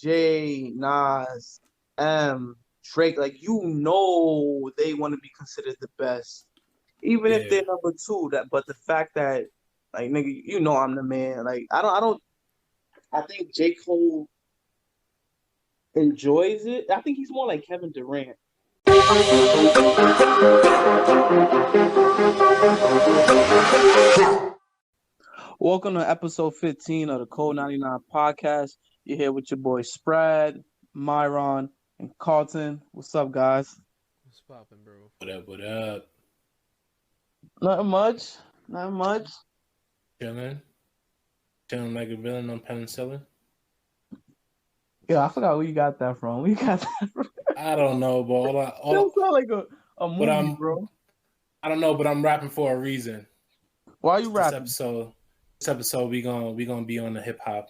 Jay, Nas, Drake, like they want to be considered the best, even if Yeah. they're number two. But the fact that, like, nigga, I'm the man. Like, I don't. I think J. Cole enjoys it. I think he's more like Kevin Durant. Welcome to episode 15 of the Code 99 podcast. You're here with your boy Sprad, Myron, and Carlton. What's up, guys? What's poppin', bro? What up? What up? Nothing much. Not much. Chilling. Chilling like a villain on penicillin. Yeah, I forgot where you got that from. Where you got that from? I don't know, but That sound like a but movie, bro. I don't know, but I'm rapping for a reason. Why are you This rapping? episode, we gonna be on the hip hop.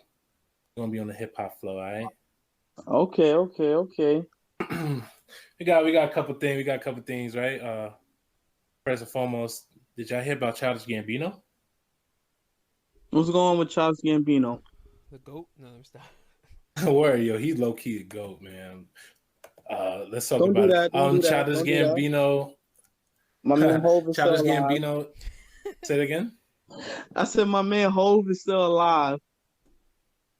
We're gonna be on the hip hop flow, all right? Okay. we got a couple things. We got a couple things, right? First and foremost, did y'all hear about Childish Gambino? What's going on with Childish Gambino? The goat? No, I'm stop. Word, yo, he's low key a goat, man. Let's talk Don't do about that. it. Don't do that. Childish Don't do that. Gambino. My man Hove is still Childish alive. Gambino. Say it again. I said my man Hove is still alive.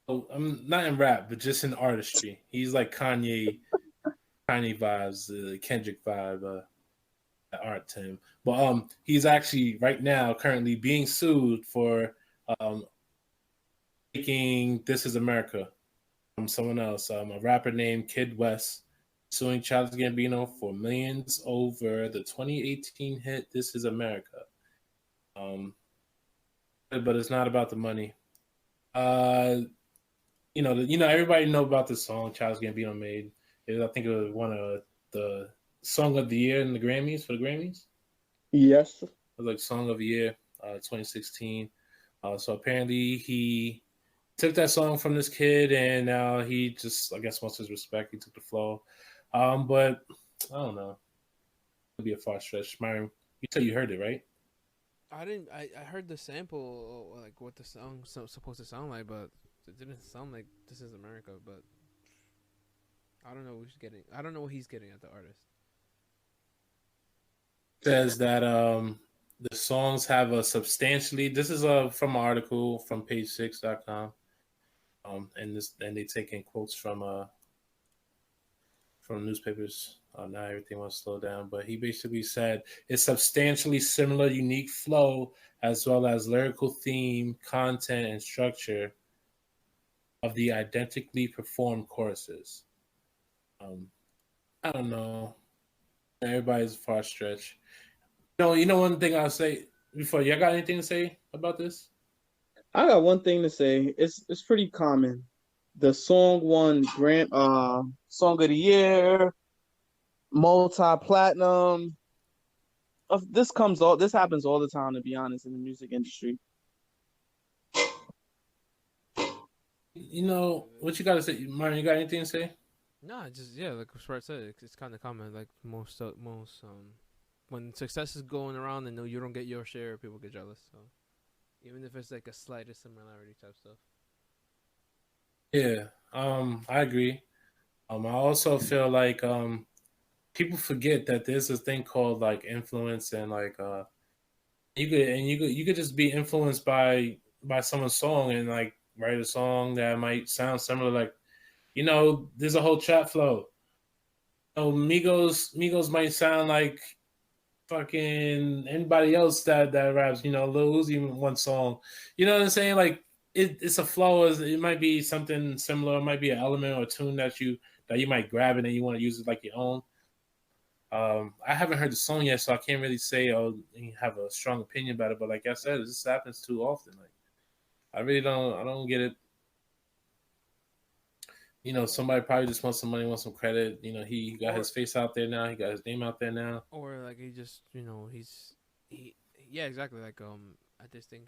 I'm not in rap, but just in artistry. He's like Kanye vibes, Kendrick vibe, art to him. But he's actually right now currently being sued for taking "This Is America" from someone else, a rapper named Kid West, suing Childish Gambino for millions over the 2018 hit "This Is America." But it's not about the money. Everybody know about the song Childish Gambino made. I think it was one of the song of the year in the Grammys for the Grammys. Yes. It was like song of the year, 2016. So apparently he took that song from this kid, and now he just, I guess, wants his respect. He took the flow, but I don't know. It'd be a far stretch. Myron, you said you heard it, right? I didn't. I heard the sample, like what the song supposed to sound like, but it didn't sound like "This Is America." But I don't know what he's getting. I don't know what he's getting at the artist. Says that the songs have a substantially. This is from an article from page6.com. And they take in quotes from newspapers. Now everything wants to slow down, but he basically said it's substantially similar, unique flow as well as lyrical theme, content, and structure of the identically performed choruses. I don't know. Everybody's far stretch. You know one thing I'll say before. Y'all got anything to say about this? I got one thing to say. It's pretty common. The song won Song of the Year, multi-platinum. This happens all the time, to be honest, in the music industry. You know what you got to say, Martin? You got anything to say? Nah, just like Sprite said, it's kind of common. Like most when success is going around and you don't get your share, people get jealous. So even if it's like a slightest similarity type stuff. Yeah, I agree. I also feel like people forget that there's a thing called like influence, and like you could just be influenced by someone's song and like write a song that might sound similar. Like, there's a whole trap flow. Migos might sound like fucking anybody else that raps. Lil Uzi one song. You know what I'm saying? Like it's a flow. It might be something similar. It might be an element or a tune that you might grab it and you want to use it like your own. I haven't heard the song yet, so I can't really say have a strong opinion about it. But like I said, this happens too often. Like I don't get it. Somebody probably just wants some money, wants some credit. He got his face out there now. He got his name out there now. Or like he just, yeah, exactly. Like I just think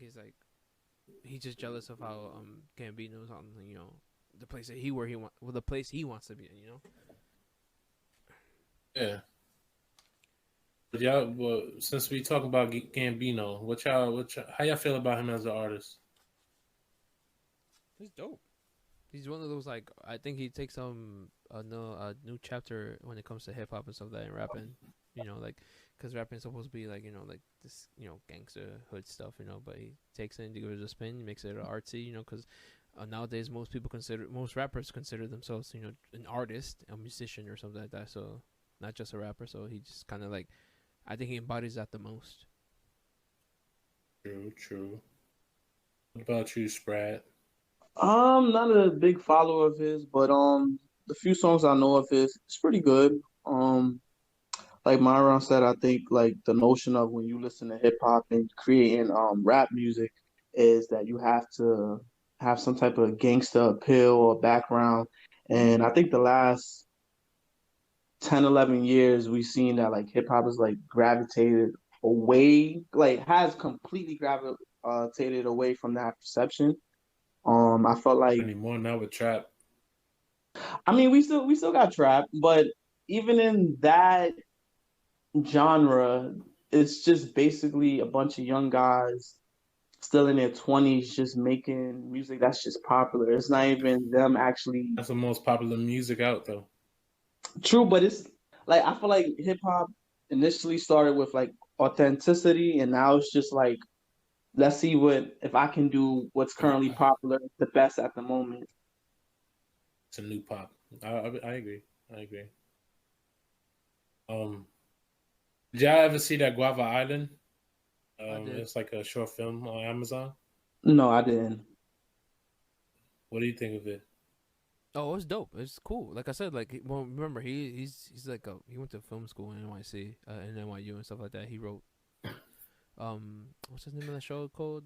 he's just jealous of how Gambino's on the place that the place he wants to be in. Yeah. But y'all, well, since we talk about Gambino, how y'all feel about him as an artist? He's dope. He's one of those like I think he takes a new chapter when it comes to hip hop and stuff that and rapping. You know, like because rapping is supposed to be like like this gangster hood stuff. But he takes it and gives it a spin, he makes it artsy. Because nowadays most rappers consider themselves an artist, a musician, or something like that. So not just a rapper. So he just kind of like I think he embodies that the most. True. What about you, Sprat? Not a big follower of his, but the few songs I know of his, it's pretty good. Like Myron said, I think like the notion of when you listen to hip hop and creating rap music is that you have to have some type of gangster appeal or background. And I think the last 10, 11 years we've seen that like hip hop is like gravitated away, like has completely gravitated away from that perception. I felt like Anymore now with trap. I mean we still got trap, but even in that genre, it's just basically a bunch of young guys still in their 20s just making music that's just popular. It's not even them actually That's the most popular music out though. true, but it's like I feel like hip hop initially started with like authenticity, and now it's just like let's see what if I can do what's currently popular the best at the moment. It's a new pop. I agree. I agree. Um, did y'all ever see that Guava Island? It's like a short film on Amazon. No, I didn't. What do you think of it? Oh, it's dope. It's cool. Like I said, like remember he's like he went to film school in NYC, in NYU and stuff like that. He wrote what's his name of the show called?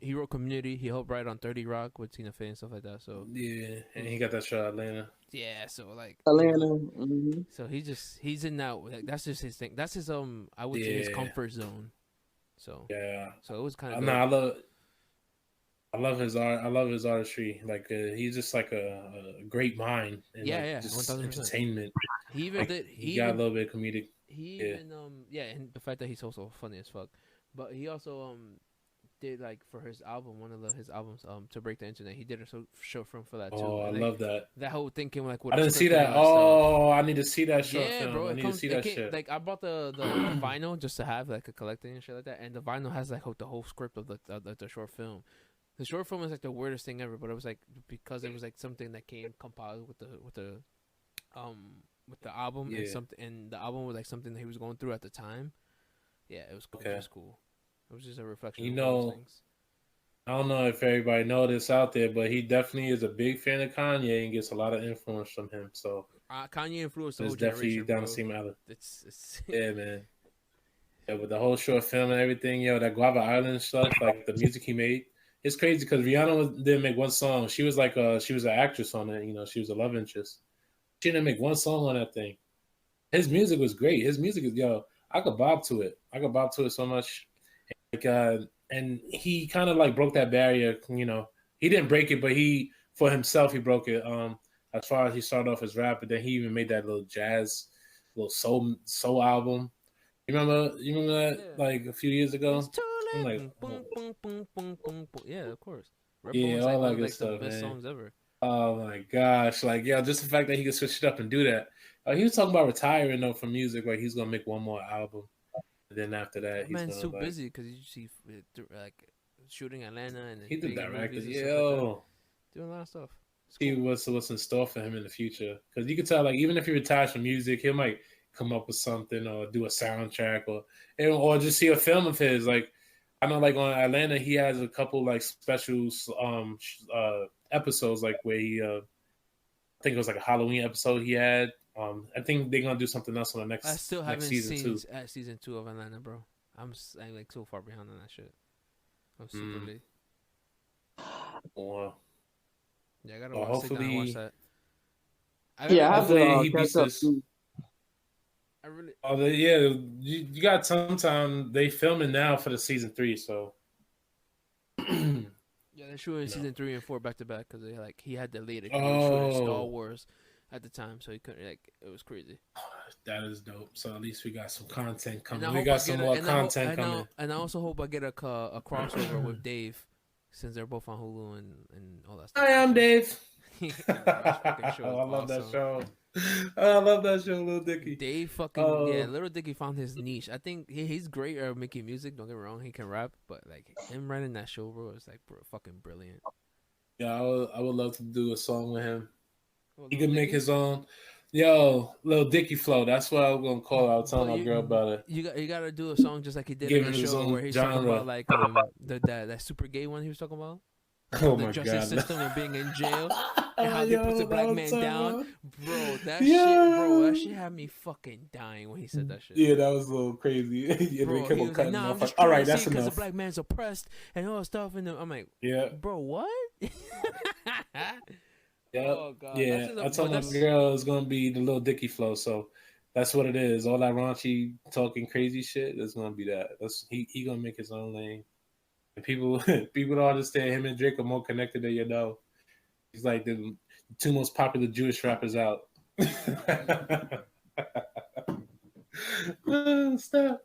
He wrote Community. He helped write on 30 Rock with Tina Fey and stuff like that. So Yeah, and he got that show Atlanta. yeah, so like Atlanta. Mm-hmm. so he's in that. Like that's just his thing. That's his I would say his comfort zone. So yeah, so it was kind of. No, I love his art. I love his artistry. Like he's just like a great mind. And yeah, just 1000%. entertainment. He even like, did. He got a little bit of comedic. He even and the fact that he's also funny as fuck. But he also did like for his album, one of his albums, To Break the Internet. He did a short film for that too. Oh, I love that. That whole thing came like with I didn't see that. Oh, I need to see that short film. Bro, I need to see that shit. Like I bought the vinyl just to have like a collecting and shit like that, and the vinyl has like the whole script of the short film. The short film is like the weirdest thing ever, but it was like because it was like something that came compiled with the album and something, and the album was like something that he was going through at the time. Yeah, it was cool. Okay. It was cool. It was just a reflection. Of those things. I don't know if everybody know this out there, but he definitely is a big fan of Kanye and gets a lot of influence from him. So Kanye influenced the whole definitely generation. Down to see Malice. It's yeah, man. Yeah, with the whole short film and everything, that Guava Island stuff, like the music he made. It's crazy because Rihanna didn't make one song. She was like she was an actress on it. She was a love interest. She didn't make one song on that thing. His music was great. His music is I could bob to it. I could bob to it so much. Like and he kind of like broke that barrier. He didn't break it, but for himself he broke it. As far as he started off as rap, but then he even made that little jazz, little soul album. You remember that like a few years ago? Like, boom, boom, boom, boom, boom, boom. Yeah, of course. Yeah, all that good stuff, the best man. songs ever. Oh my gosh! Like, just the fact that he could switch it up and do that. He was talking about retiring though from music. Like, he's gonna make one more album, and then after that, he's man's too busy because you see like shooting Atlanta and he's the director. Like doing a lot of stuff. See what's in store for him in the future. Because you can tell, like, even if he retires from music, he might come up with something or do a soundtrack or just see a film of his. Like, I know, like on Atlanta, he has a couple like special episodes, like where he, I think it was like a Halloween episode he had. I think they're gonna do something else on the next. I still haven't seen season 2 of Atlanta, bro. I'm like so far behind on that shit. I'm super late. Well, yeah, I gotta sit down and watch that. Hopefully he beats this. I really. Oh, you got sometime they filming now for the season 3, so. Yeah, they're shooting season 3 and 4 back to back because he had delayed it. He was shooting Star Wars at the time, so he couldn't. It was crazy. That is dope. So at least we got some content coming. We got some more content coming. And I also hope I get a crossover with Dave, since they're both on Hulu and all that stuff. Hi, I'm Dave. That show I is love that awesome. show. I love that show, Lil Dicky. They fucking Little Dicky found his niche. I think he's great at making music. Don't get me wrong, he can rap, but like him running that show, bro, is like fucking brilliant. Yeah, I would love to do a song with him. Well, He Lil could make Dicky? his own. Yo, Lil Dicky Flow. That's what I was gonna call it. I was telling my girl about it. You gotta do a song just like he did Give in him the his show own where he's genre. talking about like that super gay one he was talking about. Oh The my justice god. system and being in jail and how they put the Yo, black that man was down. Bro, that Yeah. shit, bro, that shit had me fucking dying when he said that shit. Yeah, that was a little crazy. Yeah, Bro, they kept he on was like, cutting nah, I'm off. just All trying right, to see that's because the enough. black man's oppressed and all that stuff. And I'm like, Yeah, bro, what? yeah, Oh, God. yeah. I told my girl it's gonna be the Lil Dicky Flow, so that's what it is. All that raunchy talking crazy shit is gonna be that. That's he gonna make his own lane. And people don't understand him and Drake are more connected than you know. He's like the two most popular Jewish rappers out. Stop.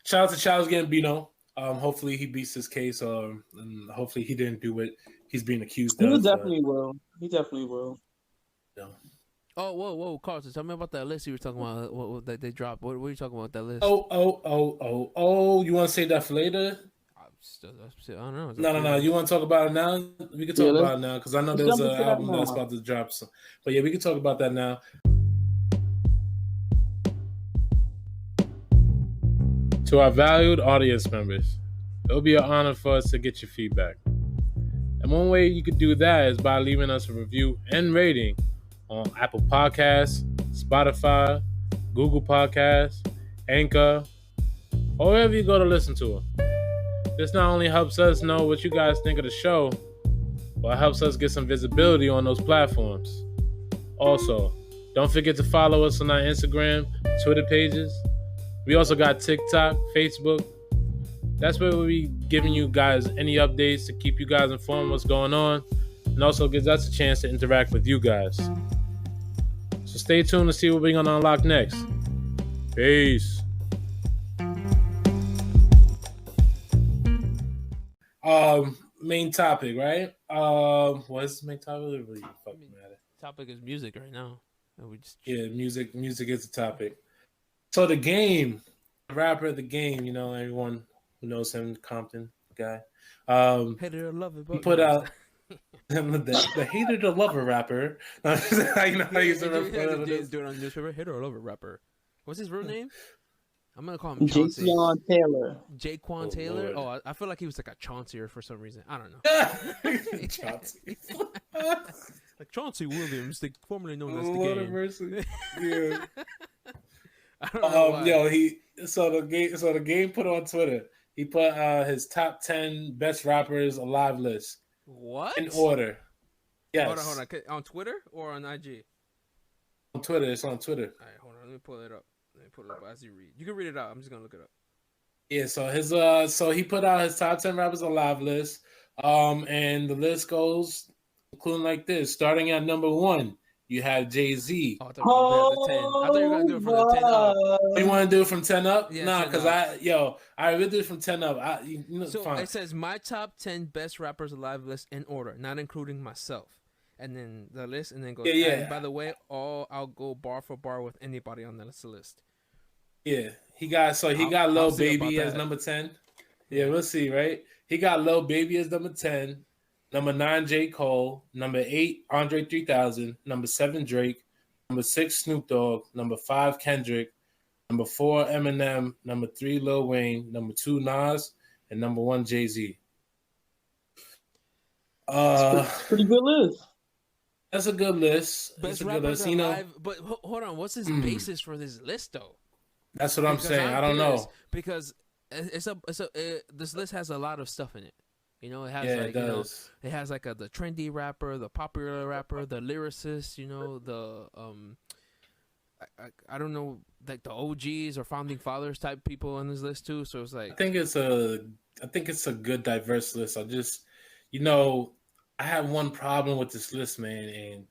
Shout out to Childish Gambino. Hopefully he beats his case, and hopefully he didn't do what he's being accused He of. definitely will. He definitely will. No. Oh, whoa, Carlton, tell me about that list you were talking about. What that they dropped? What are you talking about that list? Oh! You want to say that for later? I don't know. No. You want to talk about it now? We can talk about it now because I know there's an album that's about to drop. But yeah, we can talk about that now. To our valued audience members, it will be an honor for us to get your feedback. And one way you could do that is by leaving us a review and rating on Apple Podcasts, Spotify, Google Podcasts, Anchor, or wherever you go to listen to them. This not only helps us know what you guys think of the show, but it helps us get some visibility on those platforms. Also, don't forget to follow us on our Instagram, Twitter pages. We also got TikTok, Facebook. That's where we'll be giving you guys any updates to keep you guys informed what's going on, and also gives us a chance to interact with you guys. So stay tuned to see what we're going to unlock next. Peace. Main topic, right? What's the main topic? It really fucking matter. Topic is music right now. And we just music is the topic. So the game, the rapper of the game, you know, everyone who knows him, Compton guy. Hater or lover, he put out the hater to lover rapper. You know how you used to refer to this? Do it on the newspaper. Hater or lover rapper. What's his real name? I'm gonna call him Chauncey. Jaquan Taylor. Jaquan Taylor. Lord. Oh, I feel like he was like a Chauncey for some reason. I don't know. Chauncey. Like Chauncey Williams, formerly known as the Lord Game. of mercy. Yeah. I don't know why. The game put on Twitter. He put his top 10 best rappers alive list. What? In order. Yes. Hold on. On Twitter or on IG? On Twitter. It's on Twitter. All right, hold on. Let me pull it up as you read. You can read it out. I'm just gonna look it up. Yeah, so his he put out his top 10 rappers alive list. And the list goes including like this. Starting at number 1, you have Jay-Z. Oh, I thought you were gonna do it from the 10 up. You want to do it from 10 up? Yeah, nah, because I will do it from 10 up. Fine. It says my top 10 best rappers alive list in order, not including myself. And then the list, and then goes. Yeah. And by the way, I'll go bar for bar with anybody on that list. Yeah, he got Lil Baby as number 10. Yeah, we'll see, right? He got Lil Baby as number 10. Number 9, J. Cole. Number 8, Andre 3000. Number 7, Drake. Number 6, Snoop Dogg. Number 5, Kendrick. Number 4, Eminem. Number 3, Lil Wayne. Number 2, Nas. And number 1, Jay-Z. Pretty good list. That's a good list. Best rappers alive, but hold on. What's his basis for this list, though? That's what I'm saying. I don't know. Because this list has a lot of stuff in it. You know, it has it has like the trendy rapper, the popular rapper, the lyricist. You know, the I don't know, like the OGs or founding fathers type people on this list too. So it's like I think it's a good diverse list. I have one problem with this list, man. And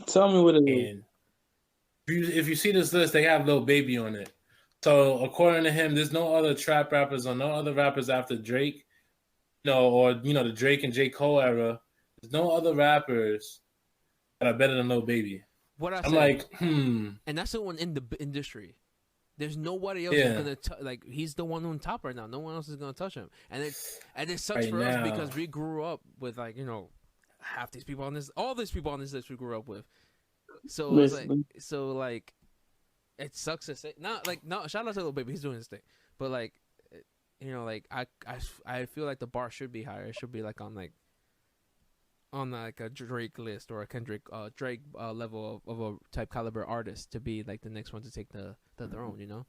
tell me what it is. If you see this list, they have Lil Baby on it. So according to him, there's no other trap rappers or no other rappers after Drake or the Drake and J. Cole era, there's no other rappers that are better than Lil Baby. What I'm like, and that's the one in the industry. There's nobody else who's gonna like. He's the one on top right now. No one else is gonna touch him. And it sucks for us because we grew up with like half these people on this, all these people on this list we grew up with. So it's like, it sucks to say. Not like shout out to Lil Baby, he's doing his thing. But like, like I feel like the bar should be higher. It should be like on like a Drake list or a Kendrick Drake level of a type caliber artist to be like the next one to take the throne,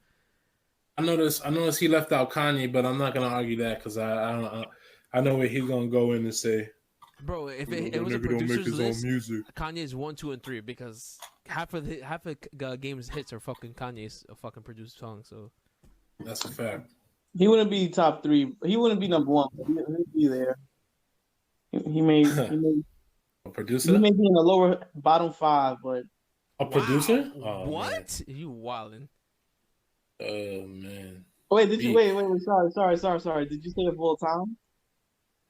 I noticed he left out Kanye, but I'm not gonna argue that because I know what he's gonna go in and say. Bro, if it was a producer's list, Kanye's 1, 2, and 3 because half of game's hits are fucking Kanye's fucking produced songs. So that's a fact. He wouldn't be top 3. He wouldn't be number 1. But he'd be there. He may a producer. He may be in the lower bottom 5, but a producer. Oh, what? Man. You wildin'? Oh man. Wait, did you wait? Sorry. Did you say of all time?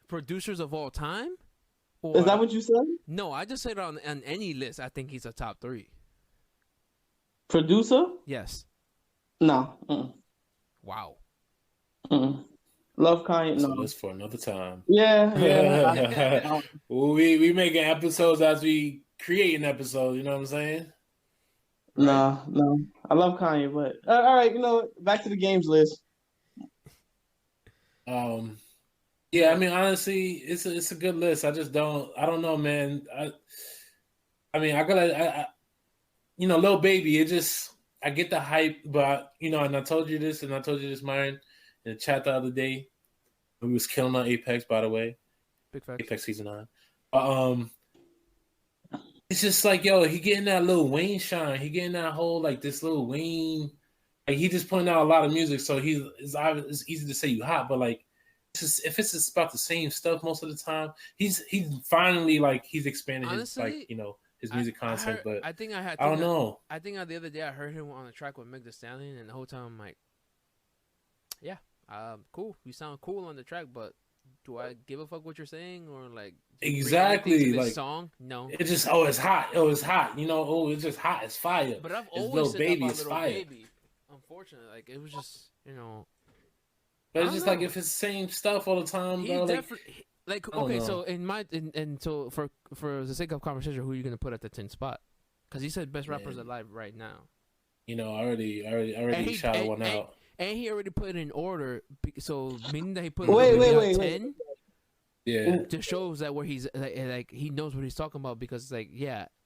Producers of all time? Or, is that what you said? No, I just said on any list. I think he's a top 3. Producer? Yes. No. Wow. Love Kanye. So no. that's for another time. Yeah. we making episodes as we create an episode. You know what I'm saying? Right? No. I love Kanye, but all right. Back to the games list. Yeah. I mean, honestly, it's a good list. I don't know, man. I mean, Lil Baby. I get the hype, but and I told you this, Myron, in the chat the other day. We was killing on Apex, by the way. Big facts. Apex Season 9. It's just like, yo, he getting that Lil Wayne shine. He getting that whole, like, this Lil Wayne. Like, he just putting out a lot of music, so it's easy to say you hot, but, like, if it's just about the same stuff most of the time, he's finally, like, he's expanding his, like, his music content, but I don't know. I think the other day I heard him on a track with Meg Thee Stallion, and the whole time I'm like, yeah, cool. You sound cool on the track, but do I give a fuck what you're saying or like exactly like song? No, it's just it's hot. It's hot. It's just hot. It's fire. But I've always Lil said Baby, it's fire. Baby. Unfortunately, like it was just But it's just like if it's the same stuff all the time, bro. Like okay, so so for the sake of conversation, who are you gonna put at the 10th spot? Because he said best rappers alive right now. I already shouted one out. And he already put it in order, so meaning that he put wait, 10. Yeah, just shows that where he's like he knows what he's talking about because like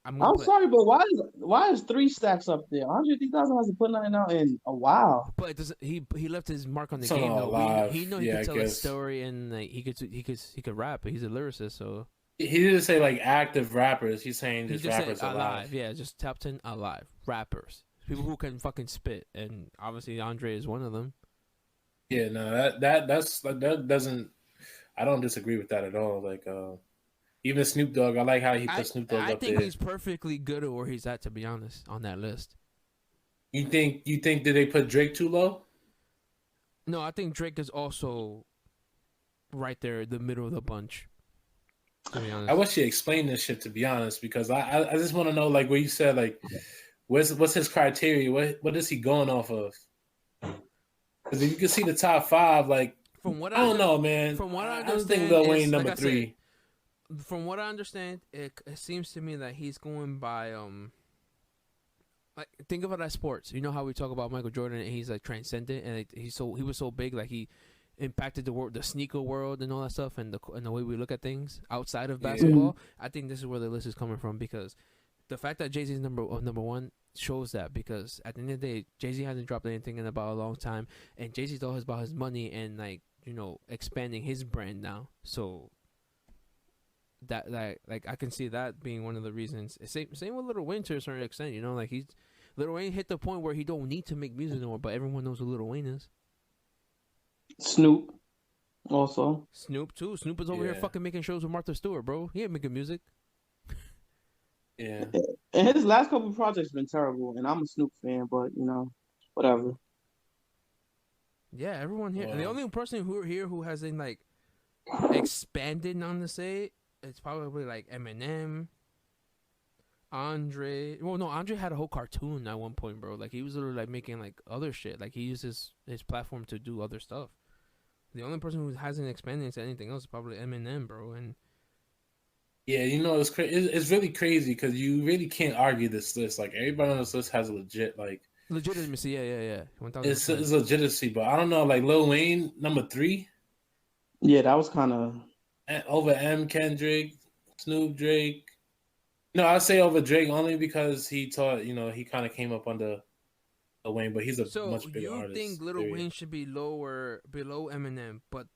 I'm sorry, but why is 3 stacks up there? 150,000 hasn't put nothing out in a while. But it doesn't, he left his mark on the game though. He could tell a story and like he could rap. He's a lyricist, so he didn't say like active rappers. He's saying just rappers alive. Yeah, just top 10 alive rappers. People who can fucking spit, and obviously Andre is one of them. Yeah, no, that doesn't. I don't disagree with that at all. Like, even Snoop Dogg, I like how he put Snoop Dogg up there. I think he's perfectly good at where he's at, to be honest, on that list. You think did they put Drake too low? No, I think Drake is also right there, the middle of the bunch. To be honest, I wish you explained this shit, to be honest, because I just want to know, like, what you said, like. What's his criteria? What is he going off of? Because if you can see the top 5, like I don't know, man. From what I understand, I don't think Lil Wayne number 3. From what I understand, it seems to me that he's going by like think of it as sports. You know how we talk about Michael Jordan and he's like transcendent and he was so big, like he impacted the sneaker world and all that stuff and the way we look at things outside of basketball. I think this is where the list is coming from because the fact that Jay-Z is number 1 shows that because at the end of the day, Jay-Z hasn't dropped anything in about a long time, and Jay-Z's always about his money and like expanding his brand now. So that like I can see that being one of the reasons. Same with Lil Wayne to a certain extent. Like Lil Wayne hit the point where he don't need to make music anymore, but everyone knows who Lil Wayne is. Snoop, also. Snoop too. Snoop is over here fucking making shows with Martha Stewart, bro. He ain't making music. Yeah. And his last couple of projects been terrible, and I'm a Snoop fan, but whatever. Yeah, everyone here. Wow. The only person who hasn't like expanded on the say, it's probably like Eminem, Andre. Well, no, Andre had a whole cartoon at one point, bro. Like he was literally like making like other shit. Like he used his platform to do other stuff. The only person who hasn't expanded into anything else is probably Eminem, bro. And Yeah, it's it's really crazy because you really can't argue this list. Like everybody on this list has a legit like legitimacy, yeah, 1000%. it's legitimacy, but I don't know. Like Lil Wayne, number 3, Yeah, that was kind of. over Kendrick, Snoop, Drake. No, I say over Drake only because he taught. He kind of came up under Lil Wayne, but he's a So much bigger you artist. think Lil Wayne should be below Eminem, but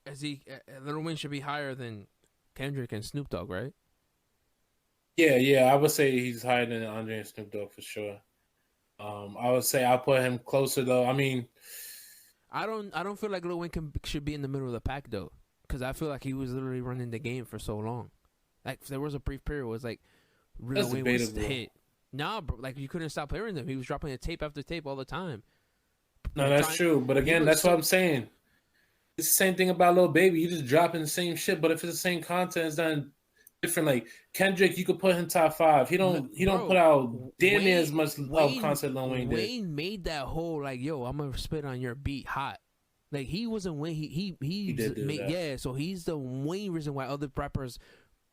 Lil Wayne should be higher than Kendrick and Snoop Dogg, right? Yeah, I would say he's higher than Andre and Snoop Dogg for sure. I would say I'll put him closer though. I mean, I don't feel like Lil Wayne should be in the middle of the pack though, because I feel like he was literally running the game for so long. Like there was a brief period where it was like Lil Wayne was the hit. Nah, bro, like you couldn't stop hearing them. He was dropping a tape after tape all the time. No, that's true. But again, that's what I'm saying. It's the same thing about Lil Baby. You just dropping the same shit, but if it's the same content, it's done different. Like Kendrick, you could put him top 5. He don't put out damn near as much content Lil Wayne did. Wayne made that whole like, yo, I'm gonna spit on your beat hot. Like he wasn't Wayne. He did do that. Yeah. So he's the main reason why other rappers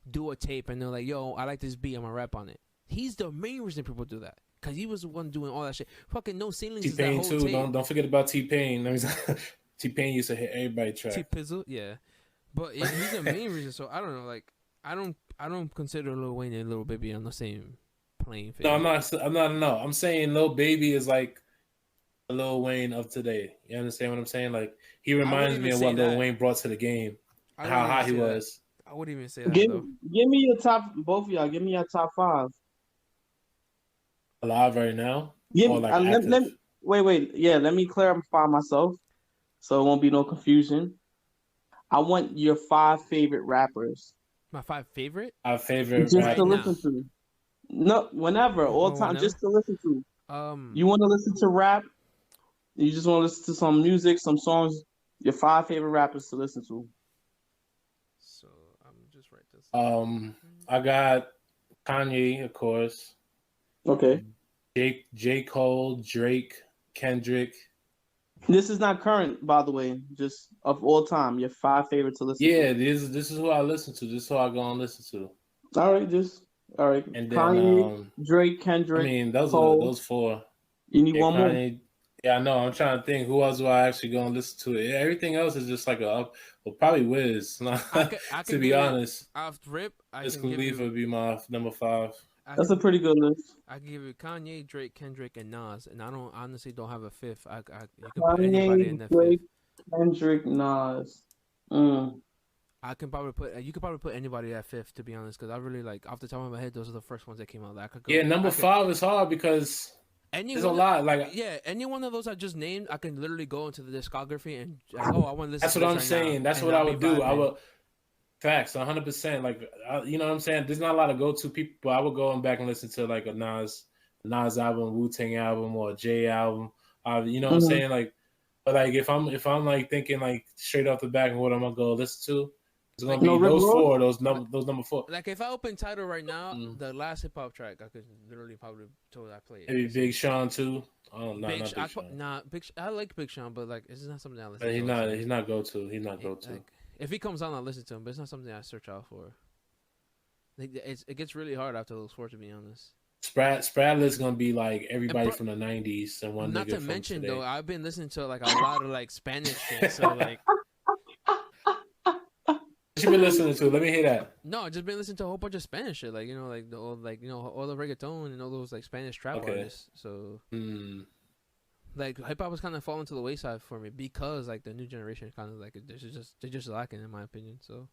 do a tape and they're like, yo, I like this beat, I'm gonna rap on it. He's the main reason people do that. Cause he was the one doing all that shit. Fucking No Ceilings is that whole T-Pain too. tape. Don't forget about T-Pain. T-Pain used to hit everybody track. T-Pizzle, yeah. But he's the main reason. So I don't know. Like I don't consider Lil Wayne and Lil Baby on the same playing field. No, I'm not. No, I'm saying Lil Baby is like the Lil Wayne of today. You understand what I'm saying? Like he reminds me of what Lil Wayne brought to the game. How hot he was. I wouldn't even say that. Give me your top. Both of y'all, give me your top 5. Alive right now? Give or like wait. Yeah, let me clarify myself, so it won't be no confusion. I want your 5 favorite rappers. My 5 favorite? Our favorite just rappers. to listen to. No, whenever, all time, whenever? just to listen to. You want to listen to rap? You just want to listen to some music, some songs. Your 5 favorite rappers to listen to. So I'm just write this. I got Kanye, of course. Okay. J. Cole, Drake, Kendrick. This is not current, by the way. Just of all time, your 5 favorite to listen to. Yeah, this is who I listen to. This is who I go and listen to. All right. And then, Kanye, Drake, Kendrick. I mean, those Cole. are those 4. You need one Kanye, more. Yeah, I know. I'm trying to think who else do I actually go and listen to. Everything else is just like probably Wiz. To be honest, off rip, Wiz Khalifa would be my number 5. That's a pretty good list. I can give you Kanye, Drake, Kendrick, and Nas, and I honestly don't have a 5th. You can Kanye, put anybody in that Drake, 5th. Kendrick, Nas. I can probably you could probably put anybody at 5th, to be honest, because I really like off the top of my head, those are the first ones that came out. That I could go, number 5 is hard because there's a lot. Like any one of those I just named, I can literally go into the discography and I want to listen. That's what I'm saying. That's what I would do. I would. Facts, 100%. Like, you know what I'm saying? There's not a lot of go-to people, but I would go back and listen to like a Nas album, Wu-Tang album, or a Jay album. You know what I'm saying? Like, but like if I'm like thinking like straight off the back and what I'm gonna go listen to, it's gonna be those number 4. Like if I open Tidal right now, the last hip hop track I could literally probably tell that I play. Maybe Big Sean too. Oh no, Big not Big Sean. I like Big Sean, but like it's not something I listen to. He's not go to. He's not go to. Like, if he comes on, I'll listen to him, but it's not something I search out for. Like, it gets really hard after those 4, to be honest. Spradley's gonna be like everybody from the '90s and one. Not to mention though, I've been listening to like a lot of like Spanish shit. So like, what you been listening to? Let me hear that. No, I've just been listening to a whole bunch of Spanish shit, like all the reggaeton and all those like Spanish trap artists. So. Like hip hop was kind of falling to the wayside for me because like the new generation kind of like they're just lacking in my opinion. So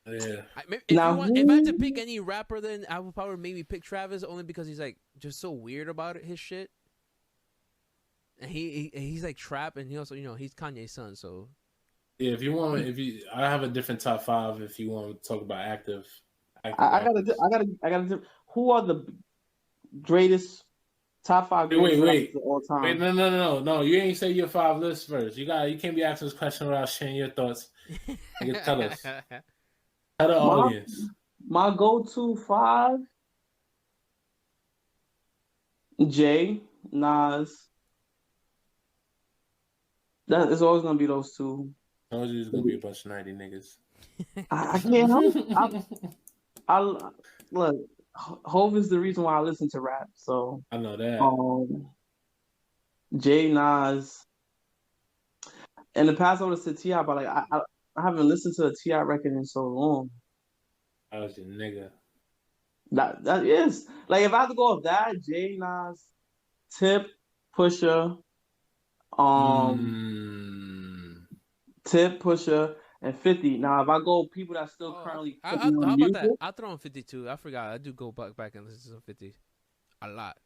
yeah. If I had to pick any rapper, then I would probably maybe pick Travis only because he's like just so weird about his shit. And he's like trap, and he also he's Kanye's son. So yeah, I have a different top 5 if you want to talk about active I got who are the greatest Top 5 Wait, greatest rappers wait. of all Wait, time. no. You ain't say your 5 lists first. You can't be asking this question without sharing your thoughts. Nigga, tell us. Tell the My audience. my go-to 5: Jay, Nas. That is always gonna be those two. I told you it's gonna be a bunch of 90 niggas. I can't help. I look. Hove is the reason why I listen to rap. So, I know that. Jay, Nas. In the past, I would have said Ti, but like I haven't listened to a Ti record in so long. I was your nigga. That is like if I have to go with that, Jay, Nas, Tip, Pusha, Mm. Tip, Pusha, and 50. Now, if I go people that still currently putting how on about that? music, I'll throw in 52. I forgot. I do go back and listen to some 50s a lot.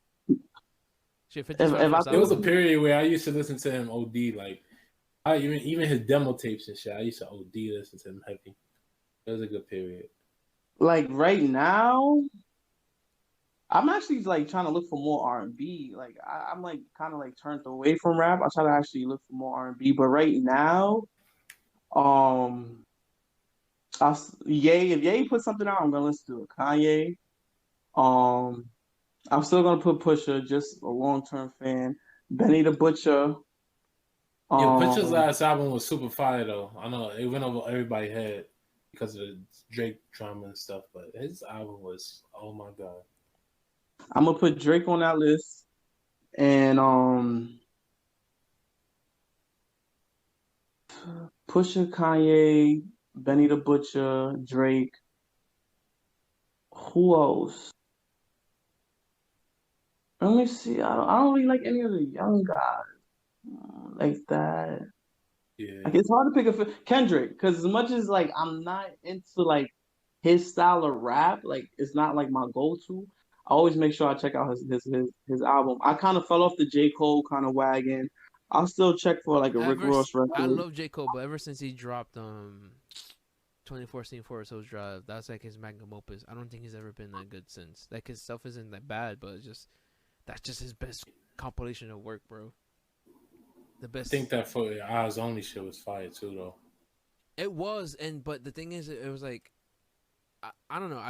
Shit, 50's my if I first There was a album. period where I used to listen to him OD. Like, I even his demo tapes and shit. I used to OD listen to him heavy. It was a good period. like right now, I'm actually like trying to look for more R&B. Like I'm like kind of like turned away from rap. I try to actually look for more R&B. But right now, um, if Ye put something out, I'm gonna listen to it. Kanye. Um, I'm still gonna put Pusha, just a long term fan. Benny the Butcher. Yeah, Pusha's Um, last album was super fire though. I know it went over everybody's head because of the Drake drama and stuff, but his album was, oh my god. I'm gonna put Drake on that list, and Pusha, Kanye, Benny the Butcher, Drake. Who else? Let me see. I don't really like any of the young guys like that. Yeah. Like it's hard to pick a Kendrick because as much as like I'm not into like his style of rap, like it's not like my go-to. I always make sure I check out his album. I kind of fell off the J. Cole kind of wagon. I'll still check for like a Rick Ross I record. love J. Cole, but ever since he dropped 2014 Forest Hills Drive, that's like his magnum opus. I don't think he's ever been that good since. Like his stuff isn't that bad, but it's just that's just his best compilation of work, bro. The I best. think that for Eyes Only shit was fire too though. It was, but the thing is, it was like, I don't know.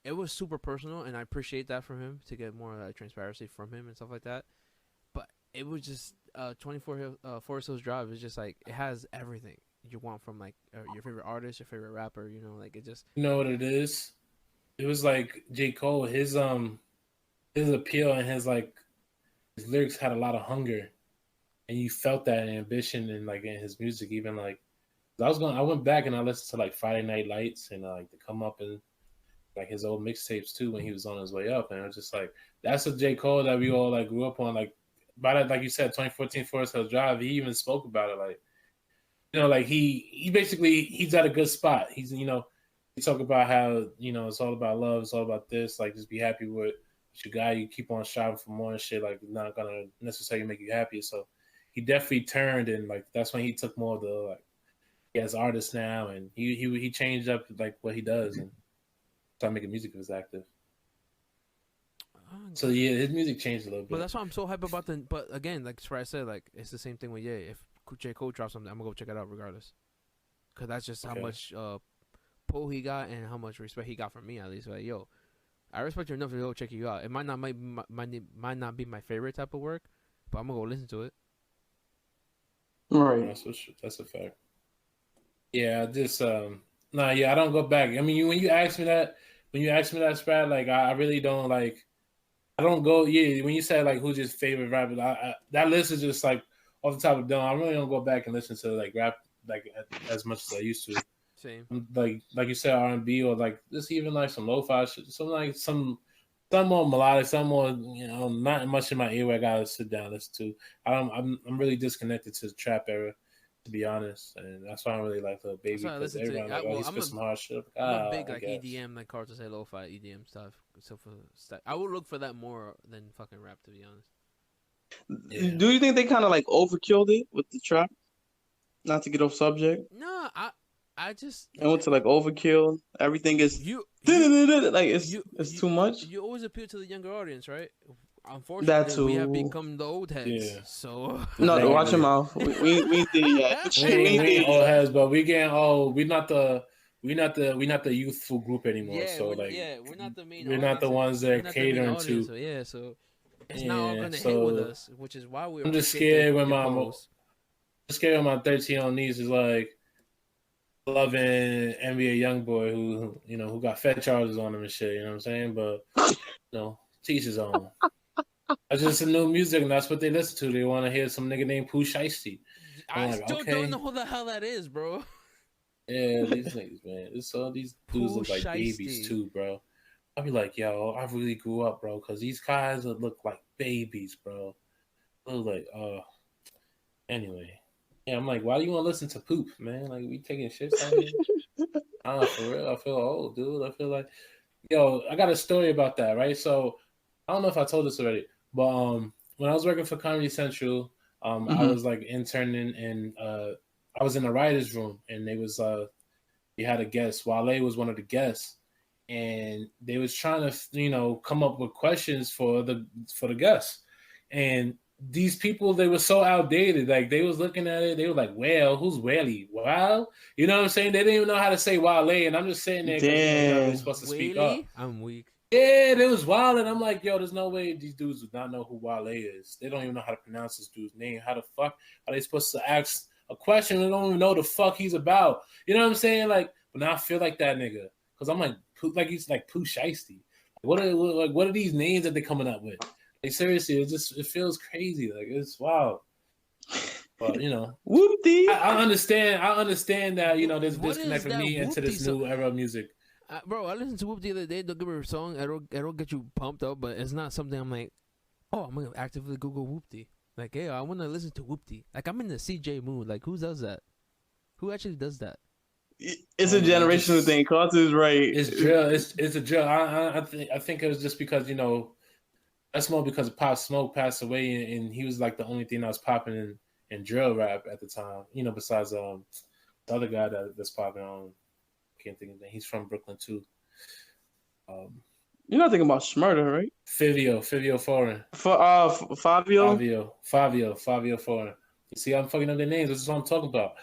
It was super personal, and I appreciate that from him to get more transparency from him and stuff like that. But it was just Forest Hills Drive is just like it has everything you want from like your favorite artist, your favorite rapper. You know, like it just. You know what it is? It was like J. Cole, his appeal and his lyrics had a lot of hunger. And you felt that ambition and like in his music, even like I went back and I listened to like Friday Night Lights and like the Come Up and like his old mixtapes too when he was on his way up, and it was just like that's a J. Cole that we all like grew up on. Like by that, like you said, 2014 Forest Hills Drive, he even spoke about it. Like like he basically he's at a good spot. He's he talk about how it's all about love, it's all about this. Like just be happy with your guy. You keep on striving for more and shit. Like not gonna necessarily make you happy. So he definitely turned, and like that's when he took more of the like he has artists now, and he changed up like what he does and started making music. If it's active. So yeah, his music changed a little bit. But that's why I'm so hype about the. But again, like I said, like it's the same thing with Ye. If J. Cole drops something, I'm gonna go check it out regardless. Cause that's just how much pull he got and how much respect he got from me at least. Like yo, I respect you enough to go check you out. It might not be my favorite type of work, but I'm gonna go listen to it. Right. That's a fact. Yeah, just I don't go back. I mean, when you ask me that, Sprat, like I really don't like. I don't go. Yeah, when you say like who's your favorite rapper, that list is just like off the top of the dome. I really don't go back and listen to like rap like as much as I used to. Same. Like you said, R&B or like just even like some lo-fi shit, some more melodic, some more not much in my ear where I gotta sit down and listen to. I'm really disconnected to the trap era, to be honest, and that's why I don't really like the Baby because everybody like he spit some hard shit. I'm a big like EDM, like Carl to say lo-fi EDM stuff. So I would look for that more than fucking rap, to be honest. Yeah. Do you think they kind of like overkilled it with the trap? Not to get off subject. No, I just I went to like overkill. Everything is like it's too much. You always appeal to the younger audience, right? That unfortunately, we have too. become the old heads. Yeah, So No, watch your exactly. mouth. We ain't there yet. We We ain't, ain't we there ain't old yet. heads, but we getting old. We not the youthful group anymore. So like, we're not the main we're not the audience. ones We're they're not the main catering audience. to. So yeah, so it's not all Yeah, gonna hit with so us, which is why we I'm just appreciate the scared when the my co-host. 13-year-old niece is like loving NBA YoungBoy who got fed charges on him and shit. You know what I'm saying? But teach his own. That's just some new music, and that's what they listen to. They want to hear some nigga named Pooh Shiesty. I'm I like, still don't know okay, who the hell that is, bro. yeah, these niggas, man. It's all these dudes Pooh look like babies Shiesty. too, bro. I'll be like, yo, I really grew up, bro, because these guys would look like babies, bro. I was like, anyway. Yeah, I'm like, why do you want to listen to poop, man? Like, we taking shits out here? For real, I feel old, dude. I feel like, yo, I got a story about that, right? So, I don't know if I told this already, but when I was working for Comedy Central, I Hmm. was like interning and I was in the writers' room, and we had a guest. Wale was one of the guests, and they was trying to come up with questions for the guests, and these people, they were so outdated. Like, they was looking at it, they were like, well, who's Whaley? Wow, you know what I'm saying? They didn't even know how to say Wale, and I'm just sitting there because you're not really Damn. supposed to speak up. Whaley, I'm weak. Yeah, they was wild, and I'm like, yo, there's no way these dudes do not know who Wale is. They don't even know how to pronounce this dude's name. How the fuck are they supposed to ask a question? They don't even know the fuck he's about. You know what I'm saying? Like, but now I feel like that nigga because I'm like he's like Pooh Shiesty. What are these names that they're coming up with? Like, seriously, it feels crazy. Like, it's wild. But Whoop-dee. I understand. I understand that there's a What disconnect is from that me into whoopty this song? new era of music. Bro, I listened to Whoop the other day. Don't give her a song. It'll get you pumped up, but it's not something I'm like, oh, I'm gonna actively Google Whoopty. Like, hey, I want to listen to Whoopty. Like, I'm in the CJ mood. Like, who does that? Who actually does that? It's I a don't know. generational thing. Carter is right. It's drill. It's a drill. I think it was just because that's more because Pop Smoke passed away, and he was like the only thing that was popping in drill rap at the time. Besides the other guy that's popping on. Can't think of his name. He's from Brooklyn too. Um, You're not thinking about Schmurder, right? Fivio Foreign. For Fabio. Fabio Foreign. You see, I'm fucking up their names. This is what I'm talking about.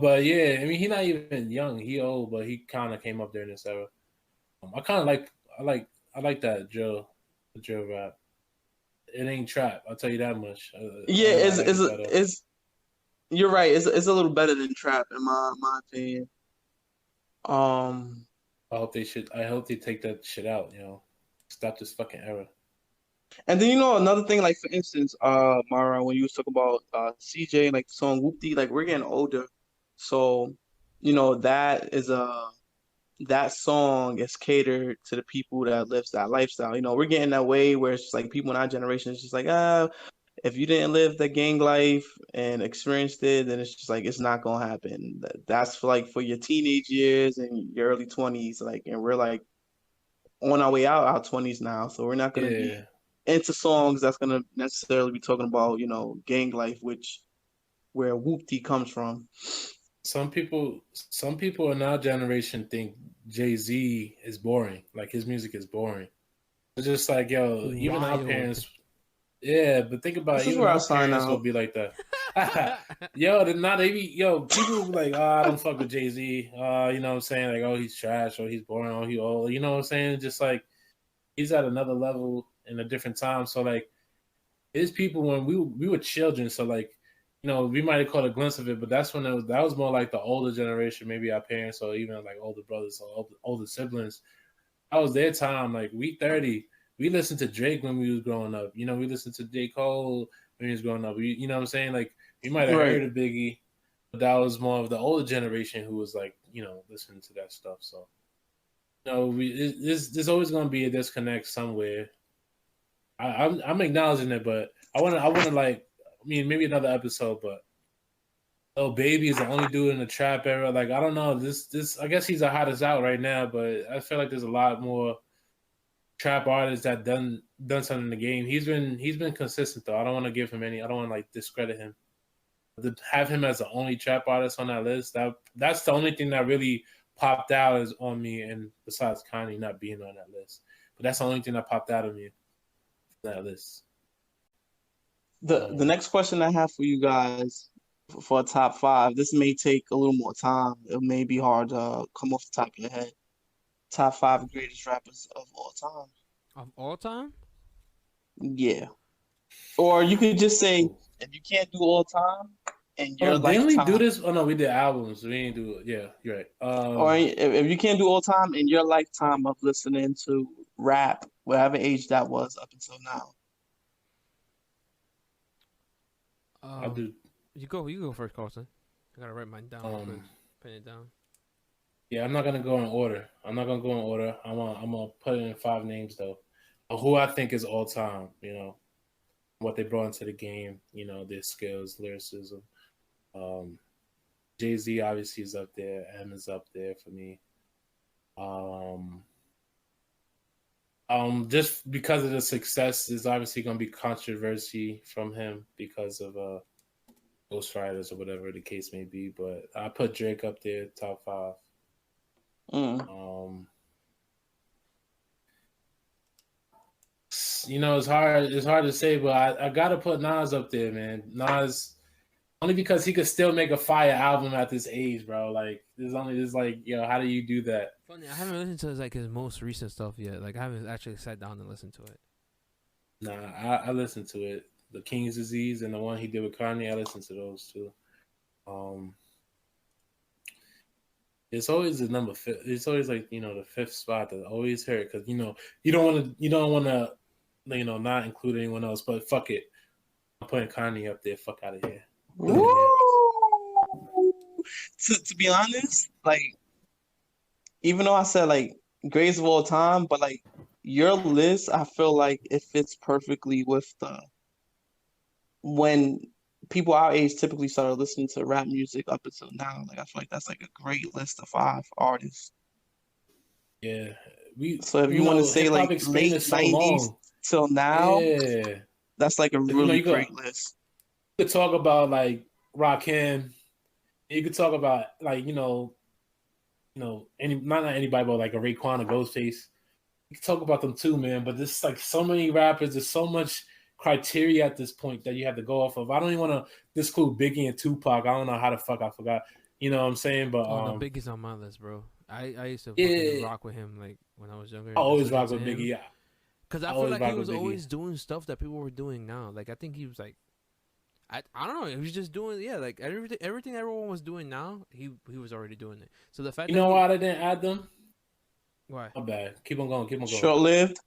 But yeah, I mean, he's not even young. He old, but he kind of came up there in this era. I kind of I like that the drill rap. It ain't trap. I'll tell you that much. I Yeah, don't know. I like it better. you're right. It's a little better than trap in my opinion. Um, I hope they take that shit out. Stop this fucking era. and then another thing, like for instance, Mara, when you was talking about CJ and like the song Whoopty, like we're getting older, so that song is catered to the people that lives that lifestyle. We're getting that way where it's just like people in our generation is just like, if you didn't live the gang life and experienced it, then it's just like it's not gonna happen. That's for your teenage years and your early 20s, like, and we're like on our way out our 20s now, so we're not gonna be Yeah. into songs that's gonna necessarily be talking about gang life, which where whoopty comes from. Some people in our generation think Jay-Z is boring. Like, his music is boring. It's just like, yo, even our Wild. parents. Yeah, but think about This it. is Even where I our sign parents will out. be like that. Yo, people will be like, oh, I don't fuck with Jay-Z. You know what I'm saying? Like, oh, he's trash, or he's boring, or he old. You know what I'm saying? Just like, he's at another level in a different time. So like, it's people when we were children. So like, we might have caught a glimpse of it, but that was more like the older generation, maybe our parents or even like older brothers or older siblings. That was their time. Like, we 30. We listened to Drake when we was growing up. We listened to J. Cole when we was growing up. You know what I'm saying? Like, we might have Right. heard of Biggie, but that was more of the older generation who was like, listening to that stuff. So, there's always going to be a disconnect somewhere. I'm acknowledging it, but I want to like, I mean, maybe another episode, but oh, Baby is the only dude in the trap era. Like, I don't know. This I guess he's the hottest out right now, but I feel like there's a lot more trap artists that done something in the game. He's been consistent though. I don't want to give him any. I don't want to like discredit him. To have him as the only trap artist on that list, that's the only thing that really popped out is on me. And besides Kanye not being on that list, but that's the only thing that popped out of me that list. The next question I have for you guys for a top five, this may take a little more time. It may be hard to come off the top of your head. Top five greatest rappers of all time. Of all time? Yeah. Or you could just say if you can't do all time in Hold your on, didn't we do lifetime, this? Oh no, we did albums. We didn't do it. Yeah, you're right. or if you can't do all time in your lifetime of listening to rap, whatever age that was up until now. I'll do. You go first, Carlton. I gotta write mine down real quick. Pen it down. Yeah, I'm not gonna go in order. I'm gonna put in 5 names though, of who I think is all time. You know, what they brought into the game. You know, their skills, lyricism. Jay-Z obviously is up there. M is up there for me. Just because of the success, there's obviously gonna be controversy from him because of Ghost Riders or whatever the case may be. But I put Drake up there, top 5. You know, it's hard to say, but I gotta put Nas up there, man. Nas, only because he could still make a fire album at this age, bro. Like, there's like, yo, how do you do that? Funny, I haven't listened to his most recent stuff yet. Like, I haven't actually sat down and listened to it. Nah, I listened to it. The King's Disease and the one he did with Kanye, I listened to those too. It's always the number 5. It's always like, you know, the 5th spot that I always hurt because, you know, you don't want to, you know, not include anyone else. But fuck it, I'm putting Kanye up there. Fuck out of here. To be honest, like, even though I said like greatest of all time, but like your list, I feel like it fits perfectly with when people our age typically started listening to rap music up until now. Like, I feel like that's like a great list of 5 artists. Yeah, so if you want to say like late so 90s long till now, yeah, that's like a really great list. You could talk about like Rakim. You could talk about like, you know, not anybody, but like a Raekwon or Ghostface. You could talk about them too, man. But there's like so many rappers. There's so much criteria at this point that you have to go off of. I don't even want to disclude Biggie and Tupac. I don't know how the fuck I forgot. You know what I'm saying? But no, Biggie's on my list, bro. I used to rock with him like when I was younger. I always rock with Biggie, yeah. Because I feel like he was always doing stuff that people were doing now. Like, I think he was like, I don't know. He was just doing, like everything everyone was doing now. He was already doing it. So the fact, you know why they didn't add them? Why? My bad. Keep on going. Short lived.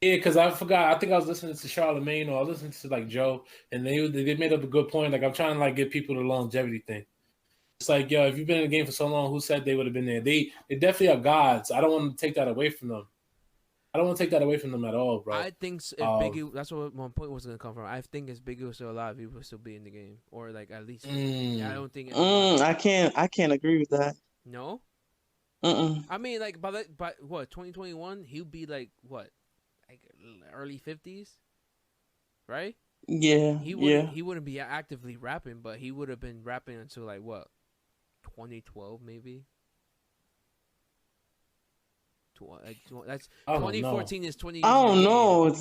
Yeah, because I forgot. I think I was listening to Charlamagne or I was listening to like Joe, and they made up a good point. Like, I'm trying to like get people the longevity thing. It's like, yo, if you've been in the game for so long, who said they would have been there? They definitely are gods. I don't want to take that away from them. I don't want to take that away from them at all, bro. I think if Biggie, that's what my point was going to come from. I think if Biggie was still alive, he would still be in the game, or like at least. Yeah, I don't think. I can't agree with that. No. I mean, like by what 2021, he'd be like what, like early 50s, right? Yeah. He wouldn't be actively rapping, but he would have been rapping until like what, 2012 maybe. That's 2014 is 20 years. I don't know.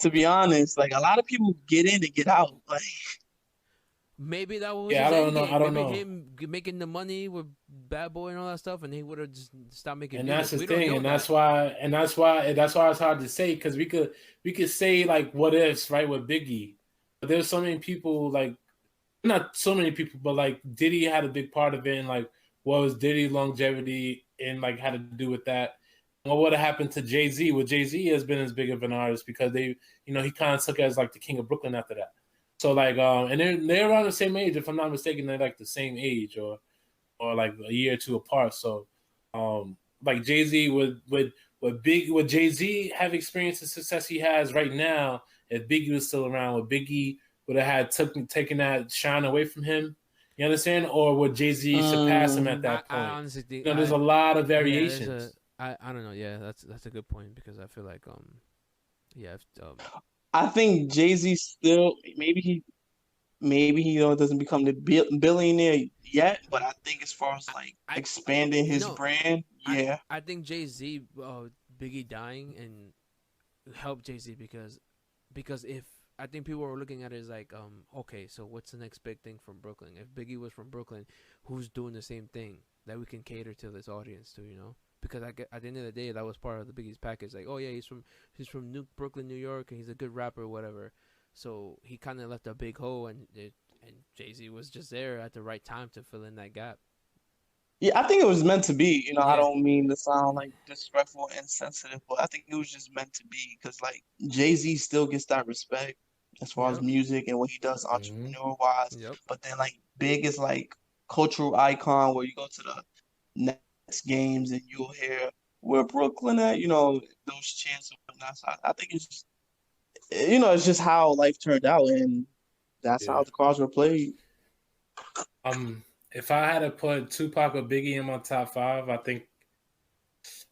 To be honest, like a lot of people get in and get out. Like, maybe that was I don't know. I don't know. Him making the money with Bad Boy and all that stuff, and he would have just stopped making. And music. that's the thing, and that's why it's hard to say, because we could say like what ifs, right, with Biggie, but there's so many people, like not so many people, but like Diddy had a big part of it, and like what was Diddy's longevity and like had to do with that. What would have happened to Jay-Z? Well, Jay-Z has been as big of an artist because he kind of took as like the king of Brooklyn after that. So like, and they're around the same age, if I'm not mistaken. They're like the same age or like a year or two apart. So, like Jay-Z would Jay-Z have experienced the success he has right now if Biggie was still around? Would Biggie would have had taken that shine away from him? You understand? Or would Jay-Z surpass him at that point? I honestly think there's a lot of variations. I don't know. Yeah, that's a good point, because I feel like I think Jay-Z still maybe he doesn't become the billionaire yet, but I think as far as like expanding his brand, yeah. I think Jay-Z, Biggie dying, and helped Jay-Z because if I think people were looking at it as like, okay, so what's the next big thing from Brooklyn? If Biggie was from Brooklyn, who's doing the same thing that we can cater to this audience to, you know? Because at the end of the day, that was part of the Biggie's package. Like, oh yeah, he's from Brooklyn, New York, and he's a good rapper, or whatever. So he kind of left a big hole, and Jay-Z was just there at the right time to fill in that gap. Yeah, I think it was meant to be. I Yeah. don't mean to sound like disrespectful or insensitive, but I think it was just meant to be because like Jay-Z still gets that respect as far as Yep. music and what he does Mm-hmm. entrepreneur wise. Yep. But then like Big is like cultural icon where you go to the Nets games and you'll hear where Brooklyn at, those chants and whatnot. So I think it's just how life turned out and that's Yeah. how the cards were played. If I had to put Tupac or Biggie in my top five, I think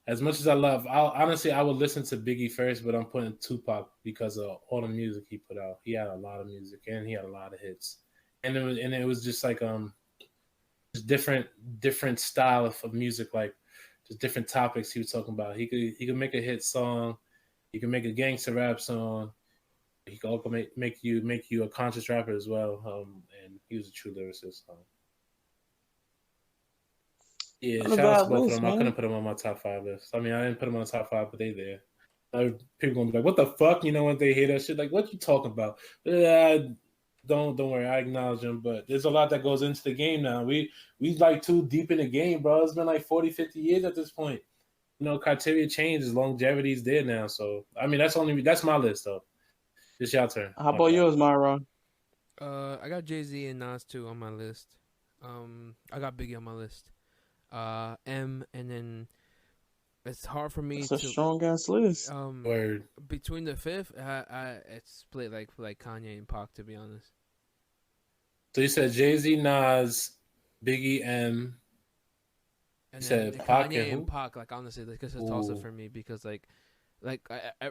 as much as I love, I would listen to Biggie first, but I'm putting Tupac because of all the music he put out. He had a lot of music and he had a lot of hits, and it was just like just different style of music, like just different topics he was talking about. He could make a hit song, he could make a gangster rap song. He could also make you a conscious rapper as well. And he was a true lyricist. Yeah, Not a shout out to bad both of list, them. I couldn't man. put them on my top five list. I mean, I didn't put them on the top five, but they there. People gonna be like, "What the fuck?" When they hear that shit, like, "What you talking about?" Don't worry, I acknowledge them. But there's a lot that goes into the game now. We like too deep in the game, bro. It's been like 40, 50 years at this point. Criteria changes, longevity's there now. So I mean, that's my list though. It's your turn. How My about bad. yours, Myra? I got Jay-Z and Nas too on my list. I got Biggie on my list. M, and then it's hard for me That's a to strong ass list. Word. between the fifth. It's split like Kanye and Pac, to be honest. So you said Jay-Z, Nas, Biggie, M. You And then said Pac and Kanye and who? Pac, like honestly, like it's a toss up Ooh. for me because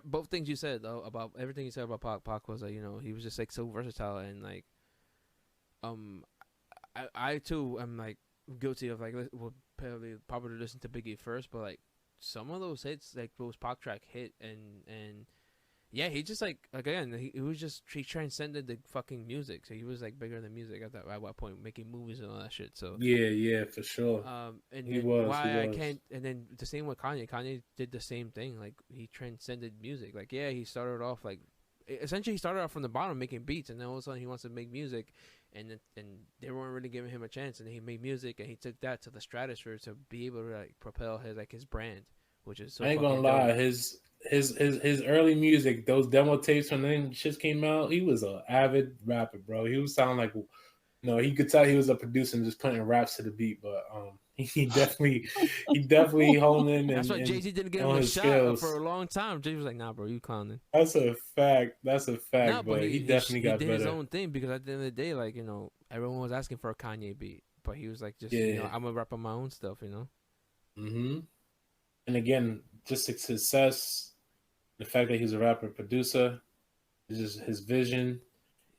both things you said though about everything you said about Pac. Pac was like, he was just like so versatile, and like um I too am like guilty of like would probably listen to Biggie first, but like some of those hits, like those Pac track hit, and yeah, he just like again he transcended the fucking music, so he was like bigger than music at that point, making movies and all that shit. So Yeah, for sure. and He then was. He why I was. can't, and then the same with Kanye. Kanye did the same thing. Like he transcended music. Like yeah, he started off like essentially he started off from the bottom making beats, and then all of a sudden he wants to make music, and they weren't really giving him a chance, and he made music, and he took that to the stratosphere to be able to like propel his brand, which is so I ain't gonna fucking dope. lie. His early music, those demo tapes when then shit came out, he was an avid rapper, bro. He was sound like he could tell he was a producer and just putting raps to the beat, but he definitely honed in That's why Jay and Z didn't give him on a his shot for skills. a long time. Jay was like, "Nah, bro, you clowning." That's a fact. That's a No, fact. but But he definitely he got did his better. own thing because at the end of the day, like everyone was asking for a Kanye beat, but he was like, just Yeah. I'm gonna rap on my own stuff. hmm And again, just his success, the fact that he's a rapper producer, just his vision,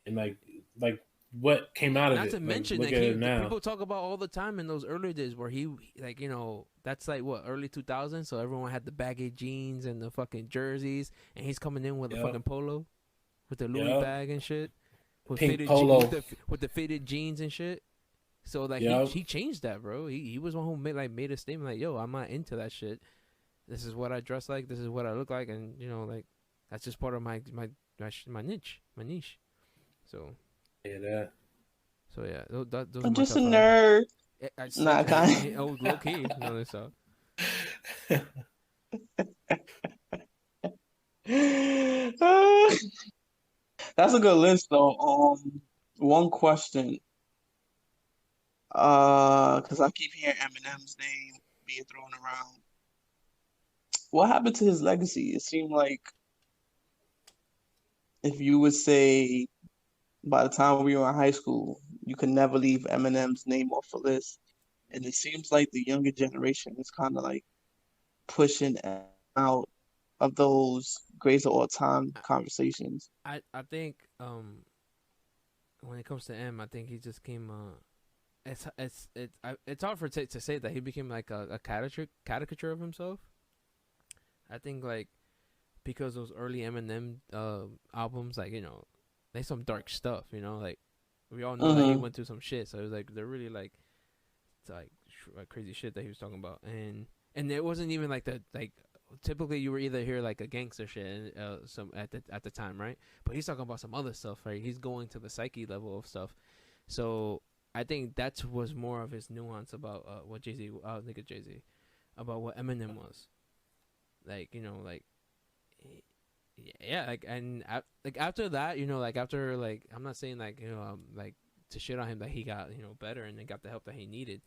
and like what came out of Not to it. Like mention look like at it now. people talk about all the time in those early days where he like that's like what early 2000s, so everyone had the baggy jeans and the fucking jerseys, and he's coming in with a Yep. fucking polo with the Louis Yep. bag and shit, with Pink polo. with the faded jeans and shit. So like Yep. he changed that, bro. He was one who made a statement like, yo, I'm not into that shit. This is what I dress like. This is what I look like, and like that's just part of my niche. So Yeah, that. yeah, those are I'm my just a top five. nerd. I said Nah, kind. oh low key, no, so That's a good list though. One question. Because I keep hearing Eminem's name being thrown around. What happened to his legacy? It seemed like if you would say by the time we were in high school, you could never leave Eminem's name off the list. And it seems like the younger generation is kind of like pushing out of those greatest of all time conversations. I think when it comes to M, I think he just came it's hard to say that he became like a caricature of himself. I think like because those early Eminem albums, like they some dark stuff. Like we all know that he went through some shit. So it was like they're really like crazy shit that he was talking about, and it wasn't even like the like. Typically, you were either hear like a gangster shit, some at the time, right? But he's talking about some other stuff, right? He's going to the psyche level of stuff. So I think that was more of his nuance about what Jay-Z, Jay-Z, about what Eminem was, like yeah, like like after that, like after like I'm not saying like like to shit on him that he got better and then got the help that he needed.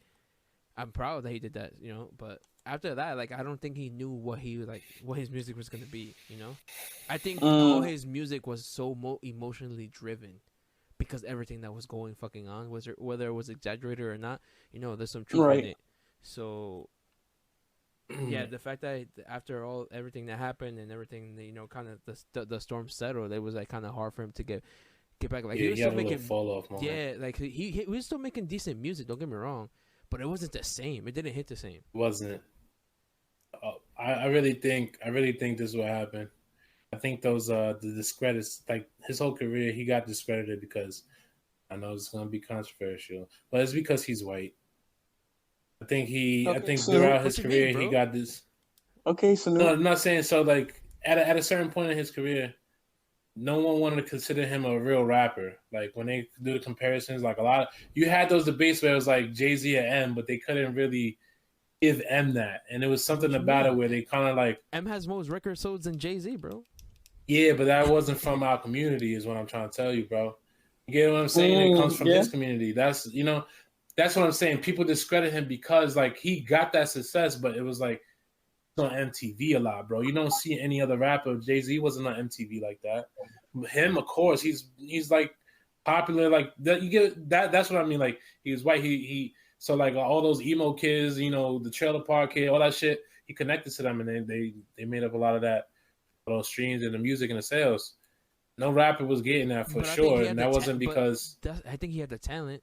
I'm proud that he did that, but after that, like I don't think he knew what his music was gonna be, I think all his music was so emotionally driven because everything that was going fucking on, whether it was exaggerated or not, there's some truth in it. So yeah, the fact that after everything that happened and everything, kind of the storm settled, it was like kind of hard for him to get back. Like he was still making fall off moment. Yeah, like he was still making decent music. Don't get me wrong. But it wasn't the same. It didn't hit the same. Wasn't. I really think this is what happened. I think those the discredits, like his whole career, he got discredited because I know it's going to be controversial, but it's because he's white. I think throughout his career he got this. Okay, so no, I'm not saying so. Like at a certain point in his career, no one wanted to consider him a real rapper. Like when they do the comparisons, like you had those debates where it was like Jay-Z and M, but they couldn't really give M that. And it was something about it where they kind of like M has most record sales than Jay-Z, bro. Yeah, but that wasn't from our community, is what I'm trying to tell you, bro. You get what I'm saying? It comes from his community. That's that's what I'm saying. People discredit him because like he got that success, but it was like on MTV a lot, bro. You don't see any other rapper. Jay-Z wasn't on MTV like that. Him, of course, he's like popular like that. You get that. That's what I mean. Like he was white. He so like all those emo kids, the trailer park kid, all that shit. He connected to them, and then they made up a lot of that, those streams and the music and the sales. No rapper was getting that for sure, and that wasn't because I think he had the talent.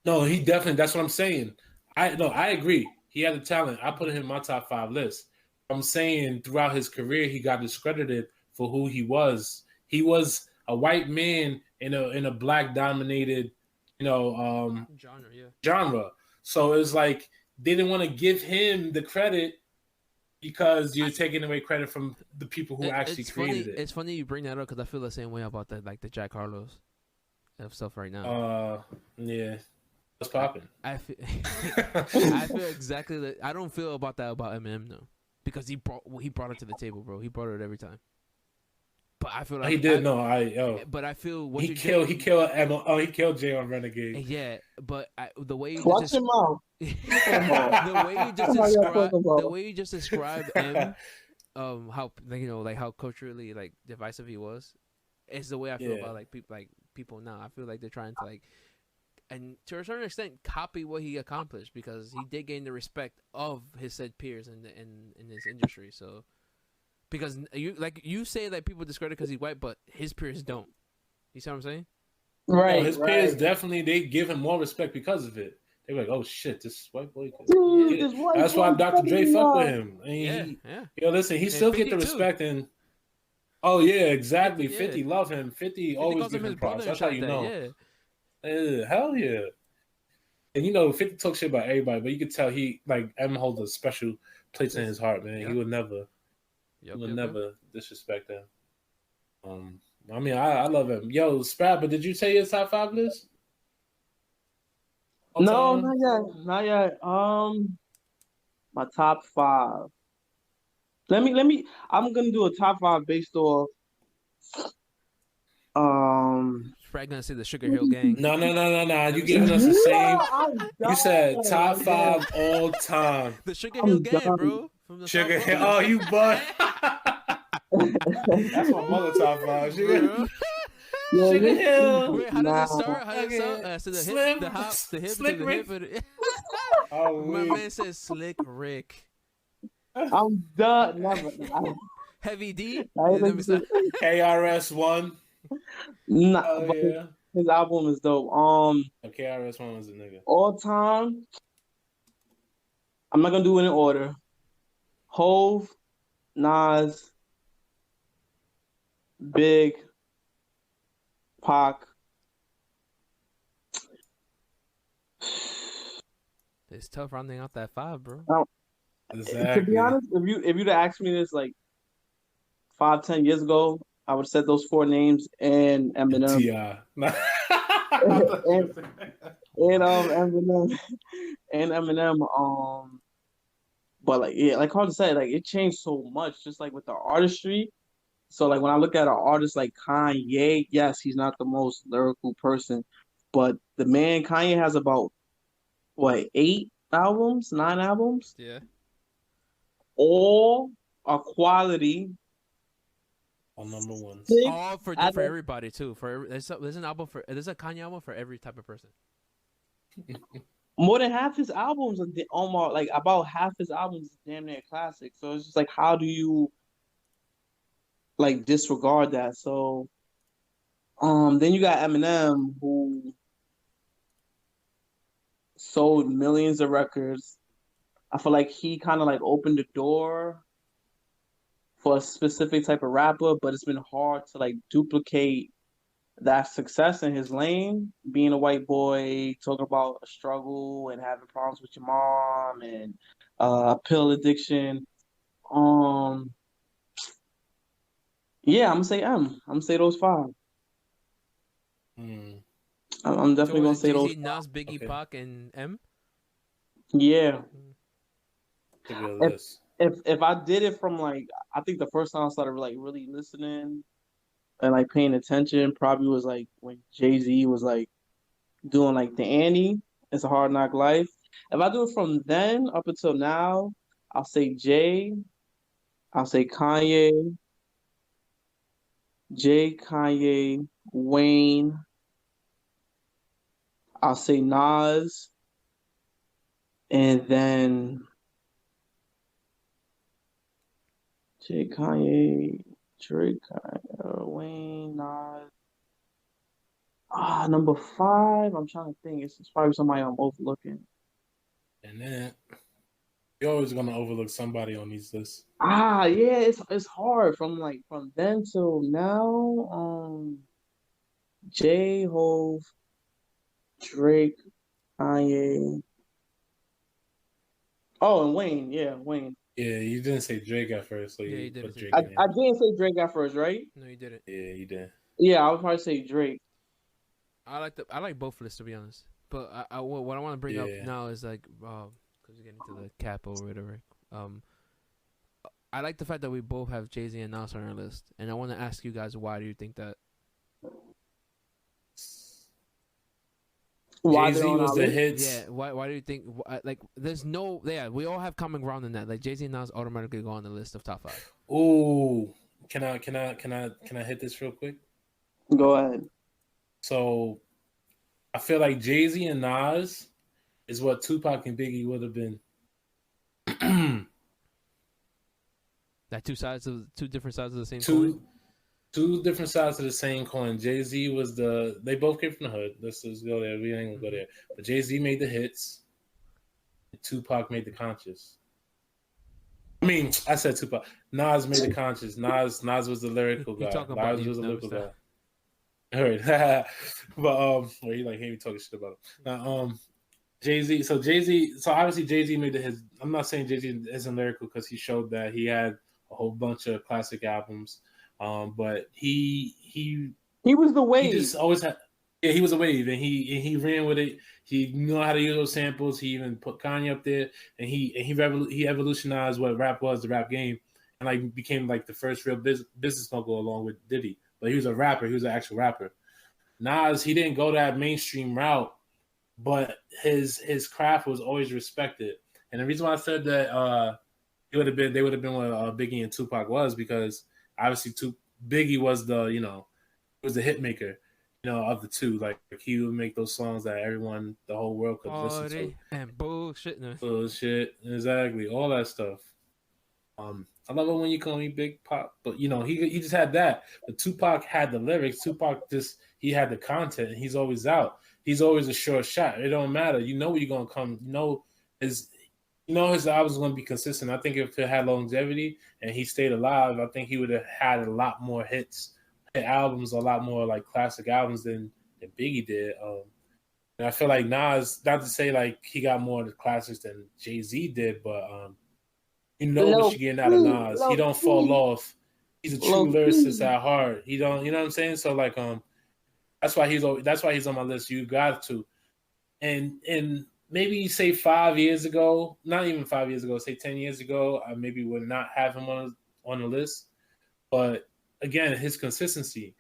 No, he definitely. That's what I'm saying. I agree. He had the talent. I put him in my top 5 list. I'm saying throughout his career, he got discredited for who he was. He was a white man in a black dominated, genre. So it's like they didn't want to give him the credit because you're taking away credit from the people who actually created it. It's funny you bring that up because I feel the same way about like the Jack Harlow's stuff right now. Yeah. What's popping? I feel exactly. I don't feel about that about Eminem though, because he brought it to the table, bro. He brought it every time. But I feel like he did. But I feel he killed Jay on Renegade. Yeah, but the way you watch him out. the way you just described M, how how culturally like divisive he was, is the way I feel about people now. I feel like they're trying to and to a certain extent copy what he accomplished because he did gain the respect of his said peers in this industry. So because you say that people discredit because he's white, but his peers don't. You see what I'm saying? Right. His peers definitely, they give him more respect because of it. They're like, oh shit, this white boy. That's why Dr. Dre fuck with him. Listen, he still get the respect and. Oh yeah, exactly. 50 love him. 50 always give him props. That's how you know. Yeah. Hell yeah. And 50 talks shit about everybody, but you could tell he M holds a special place in his heart, man. He would never disrespect them. I mean, I love him. Yo, Sprat, but did you say your top 5 list? No, not yet. My top 5. Let me. I'm gonna do a top 5 based off. Sprat gonna say the Sugar Hill Gang. No. You giving us the same. You said top 5 all time. The Sugar Hill Gang, bro. From the Sugar Hill. Oh, you butt. That's my mother top 5. Sugar Hill. Wait, how does it start? How does it start? So the hip, the hop, the hip, Slick the Rick. hip. Oh, my man says Slick Rick. I'm done. Never. Heavy D. KRS-One. Nah, his album is dope. KRS-One was a nigga. All time. I'm not gonna do it in order. Hove, Nas, Big, Pac. It's tough rounding out that 5, bro. To be Exactly. honest, if you'd asked me this like 5, 10 years ago, I would have said those four names and And Eminem T.I. and Eminem and Eminem. But like yeah, like Carter said, like it changed so much, just like with the artistry. So like when I look at an artist like Kanye, yes, he's not the most lyrical person, but the man Kanye has about what 8 albums, 9 albums, Yeah. all are quality. On number ones. Six All for out different of everybody too. There's an album for there's a Kanye album for every type of person. more than half his albums are almost like about half his albums is damn near classic. So it's just like how do you like disregard that? So then you got Eminem who sold millions of records. I feel like he kind of like opened the door for a specific type of rapper, but it's been hard to like duplicate that success in his lane. Being a white boy, talking about a struggle and having problems with your mom and pill addiction. Um, yeah, I'm gonna say M. I'm gonna say those five. Hmm. I'm So definitely was gonna it say Jay those Z, five. Nas, Biggie, Okay. Pac, and M? Yeah. It's a good If list. if I did it from like I think the first time I started like really listening and like paying attention probably was like when Jay-Z was like doing like the Annie. It's a hard knock life. If I do it from then up until now, I'll say Jay, I'll say Kanye, Kanye, Wayne, I'll say Nas, and then Jay, Kanye, Drake, Wayne, Nas. Number five. I'm trying to think. It's probably somebody I'm overlooking. And then you're always gonna overlook somebody on these lists. Yeah, it's hard from like from then till now. J Hove, Drake, Kanye. Oh, and Wayne. Yeah, Wayne. Yeah, you didn't say Drake at first, so Yeah, you you didn't put say Drake I, Drake. in I there. didn't say Drake at first, right? No, you didn't. Yeah, you did. Yeah, I would probably say Drake. I like both lists to be honest. But what I want to bring up Yeah. now is like because we're getting to the cap or whatever. Um, I like the fact that we both have Jay Z and Nas on our list, and I want to ask you guys why do you think that? Why Jay they're Z on was our the list? hits. Yeah, why do you think like there's no we all have common ground in that. Like Jay Z and Nas automatically go on the list of top 5. Ooh, can I hit this real quick? Go ahead. So I feel like Jay Z and Nas is what Tupac and Biggie would have been. That two different sides of the same two coin. two different sides of the same coin. Jay Z was they both came from the hood. Let's just go there. We ain't gonna go there. But Jay Z made the hits. And Tupac made the conscious. I mean, I said Tupac. Nas made the conscious. Nas was the lyrical He guy. talking about Nas you. was the No, lyrical stop. guy. Heard. But well, he like me talking shit about him. Now, Jay Z. So Jay Z. So obviously Jay Z made his. I'm not saying Jay Z isn't lyrical because he showed that he had a whole bunch of classic albums. But He was the he wave. just always had. Yeah, he was a wave, and he ran with it. He knew how to use those samples. He even put Kanye up there, and he evolutionized what rap was, the rap game, and like became like the first real business mogul along with Diddy. But he was a rapper. He was an actual rapper. Nas, he didn't go that mainstream route, but his craft was always respected. And the reason why I said that they would have been what Biggie and Tupac was because obviously Biggie was the hit maker, of the two. Like he would make those songs that the whole world could listen to. Party and bullshit. No. Bullshit, exactly, all that stuff. I love it when you call me Big Pop, but he just had that. But Tupac had the lyrics. Tupac he had the content, and he's always out. He's always a sure shot. It don't matter. You know where you're gonna come. His his albums going to be consistent. I think if it had longevity and he stayed alive, I think he would have had a lot more hits albums a lot more like classic albums than Biggie did. And I feel like Nas, not to say like he got more of the classics than Jay-Z did, but you know what you're getting out of Nas. He don't fall off. He's a true lyricist at heart. He don't, you know what I'm saying? So like that's why he's on my list. You got to. And maybe say 5 years ago, not even 5 years ago, say 10 years ago, I maybe would not have him on the list. But again, his consistency,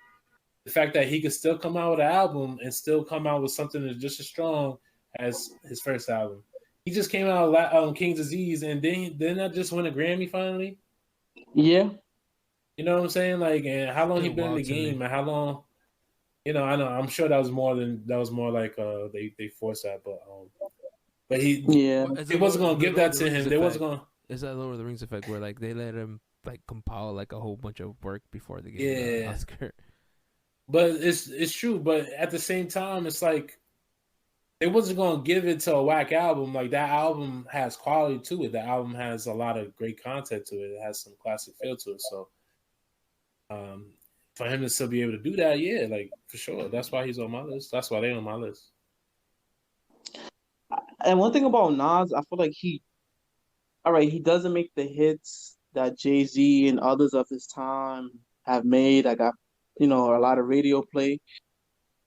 the fact that he could still come out with an album and still come out with something that's just as strong as his first album. He just came out with King's Disease, and didn't that just win a Grammy finally? Yeah. You know what I'm saying? Like, and how long he been in the game, and how long? You know, I know. I'm sure that was more like they forced that, but he they wasn't gonna give that to him. They wasn't gonna. Is that Lord of the Rings effect where like they let him like compile like a whole bunch of work before they gave him the Oscar? But it's true. But at the same time, it's like they wasn't gonna give it to a whack album. Like that album has quality to it. The album has a lot of great content to it. It has some classic feel to it. So, for him to still be able to do that, yeah, like for sure. That's why he's on my list. That's why they're on my list. And one thing about Nas, I feel like he doesn't make the hits that Jay-Z and others of his time have made. I got, a lot of radio play.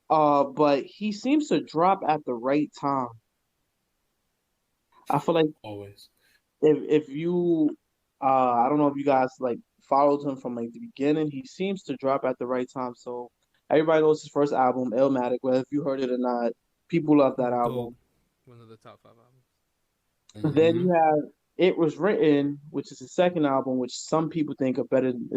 But he seems to drop at the right time. I feel like always. If you, I don't know if you guys like followed him from like the beginning. He seems to drop at the right time. So everybody knows his first album, Illmatic. Whether if you heard it or not, people love that album. One of the top 5 albums. Mm-hmm. Then you have It Was Written, which is his second album, which some people think is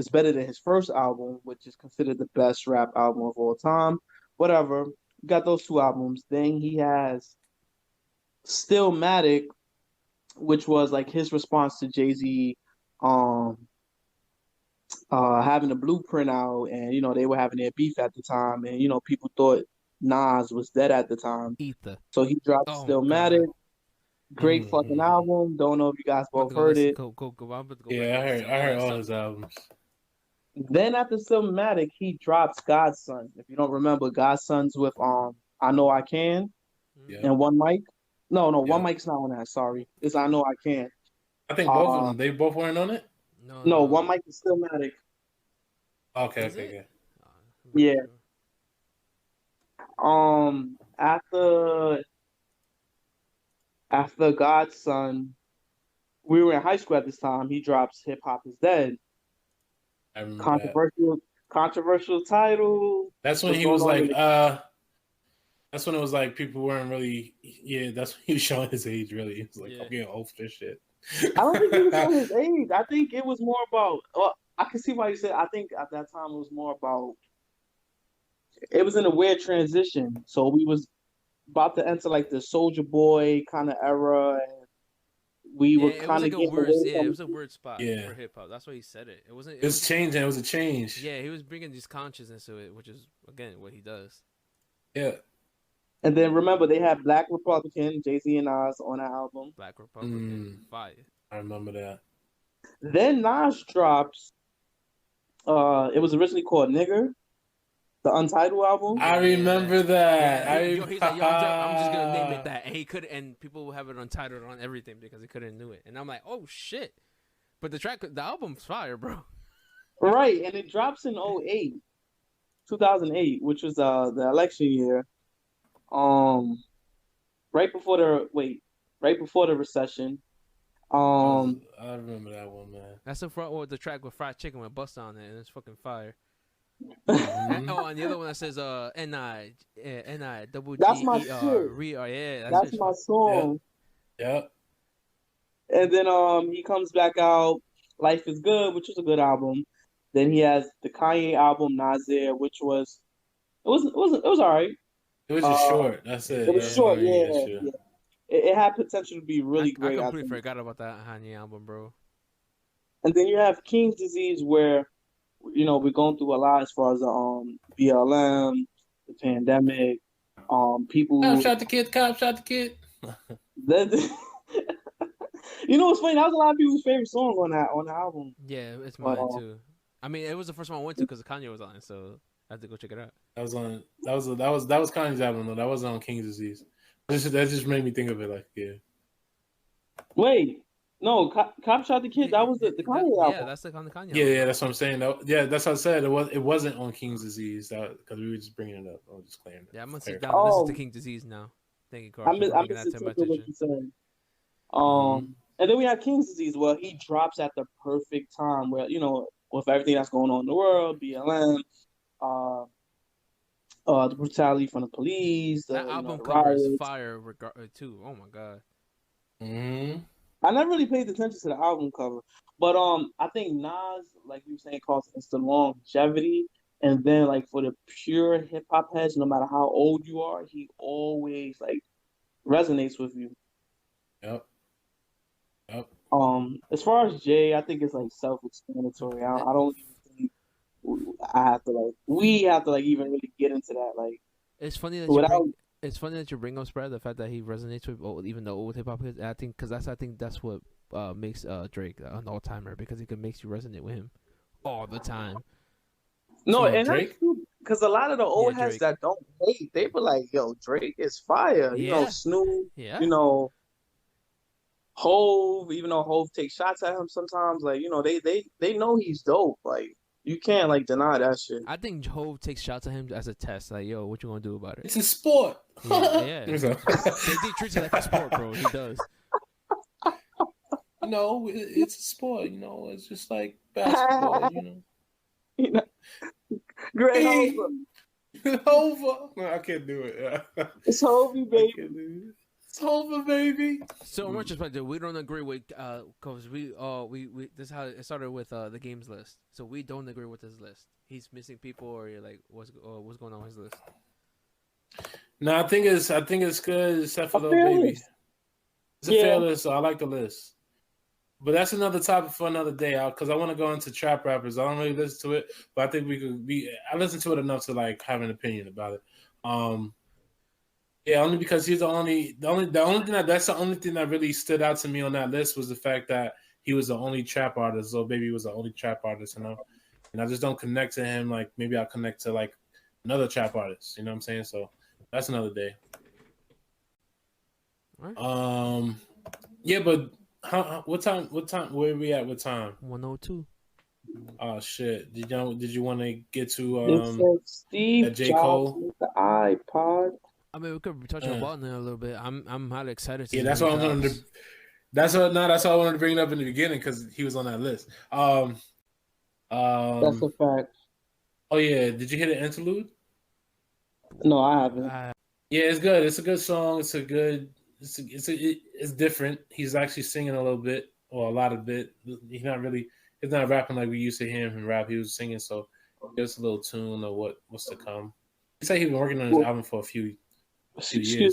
better than his first album, which is considered the best rap album of all time. Whatever. Got those 2 albums. Then he has Stillmatic, which was like his response to Jay-Z having a Blueprint out, and they were having their beef at the time, and people thought Nas was dead at the time. So he dropped Stillmatic. Great fucking album. Don't know if you guys both heard it. Yeah, I heard all his albums. Then after Stillmatic, he drops Godson. If you don't remember, Godson's with I Know I Can and One Mic. No, One Mic's not on that. Sorry, it's I Know I Can. I think both of them. They both weren't on it. No, One Mic is Stillmatic. Okay. Yeah. After Godson, we were in high school at this time. He drops Hip Hop Is Dead. I remember controversial title. That's when he was like, that's when it was like people weren't really. Yeah, that's when he was showing his age. Really, he was like, I'm getting old for this shit. I don't think he was showing his age. I think it was more about. Well, I can see why you said. I think at that time it was more about. It was in a weird transition, so we was about to enter like the Soulja Boy kind of era, and we were kind of getting it was a weird spot for hip hop. That's why he said it. It wasn't. It was changing. It was a change. Yeah, he was bringing this consciousness to it, which is again what he does. Yeah. And then remember, they had Black Republican, Jay-Z and Nas on that album. Black Republican, fire. I remember that. Then Nas drops. It was originally called Nigger, the Untitled album. I remember that. Yeah. He's like, I'm just gonna name it that, and he could, and people will have it untitled on everything because he couldn't do it. And I'm like, oh shit! But the album's fire, bro. Right, and it drops in 2008, which was the election year. Right before the recession. I remember that one, man. That's the track with Fried Chicken with Busta on it, and it's fucking fire. And the other one that says N-I-double-G-E-R. That's my shit. Yeah, that's my song. Yeah. And then he comes back out, Life Is Good, which was a good album. Then he has the Kanye album, Nasir, which was all right. It was just short. That's it. It was short, yeah. It had potential to be really great. I completely forgot about that Kanye album, bro. And then you have King's Disease, where we're going through a lot as far as BLM, the pandemic, people. Cop shot the kid. You know what's funny? That was a lot of people's favorite song on the album. Yeah, it's mine too. I mean, it was the first one I went to because Kanye was on it, so I had to go check it out. That was on. That was Kanye's album though. That wasn't on King's Disease. That just made me think of it. Like, yeah. Wait, no, Cop Shot the Kid. That was the Kanye album. Yeah, that's the Kanye album. Yeah, that's what I'm saying. Yeah, that's what I said. It wasn't on King's Disease because we were just bringing it up. I was just claiming it. Yeah, I'm gonna sit down and listen to King Disease now. Thank you, Carl, I'm for bringing that listening to my to what attention. you said. And then we have King's Disease. Well, he drops at the perfect time where with everything that's going on in the world, BLM, the brutality from the police, That album the cover is riots. fire, too. Oh my god. I never really paid attention to the album cover, but I think Nas, like you were saying, calls it's the longevity, and then like for the pure hip hop heads, no matter how old you are, he always like resonates with you. Yep. As far as Jay, I think it's like self-explanatory. I don't even think we have to like even really get into that. Like, it's funny that you bring up Spread, the fact that he resonates with even the old hip hop kids. I think that's what makes Drake an all timer, because he can make you resonate with him all the time. No, and Drake, because a lot of the old heads that don't hate, they were like, "Yo, Drake is fire." Yeah. Snoop. Yeah. Hove, even though Hove takes shots at him sometimes, like they know he's dope. Like, you can't like deny that shit. I think Hove takes shots at him as a test. Like, yo, what you gonna do about it? It's a sport. Yeah. He treats it like a sport, bro. He does. It's a sport. It's just like basketball. Great Hova. No, I can't do it. It's Hovey, baby. It's Hova, baby. So much perspective, we don't agree with because we this is how it started with the games list. So we don't agree with his list. He's missing people, or you're like, what's going on with his list? No, I think it's good, except for Lil Baby. It's a fair list, so I like the list. But that's another topic for another day, because I want to go into trap rappers. I don't really listen to it, but I think I listen to it enough to like have an opinion about it. Yeah, only because he's the only thing that really stood out to me on that list was the fact that he was the only trap artist. Lil Baby was the only trap artist, and I just don't connect to him like maybe I'll connect to like another trap artist. You know what I'm saying? So that's another day. Right. Yeah, but what time? Where are we at? What time? 1:02. Oh shit! Did you want to get to Steve J. Cole with the iPod? I mean, we could be touching about it a little bit. I'm highly excited. That's what I wanted to. That's what I wanted to bring it up in the beginning, because he was on that list. That's a fact. Oh yeah, did you hear the interlude? No, I haven't. Yeah, it's good. It's a good song. It's different. He's actually singing a little bit, or a lot of it. He's not rapping like we used to hear him rap. He was singing, so just a little tune of what's to come. He said he's been working on his album for a few years. Can you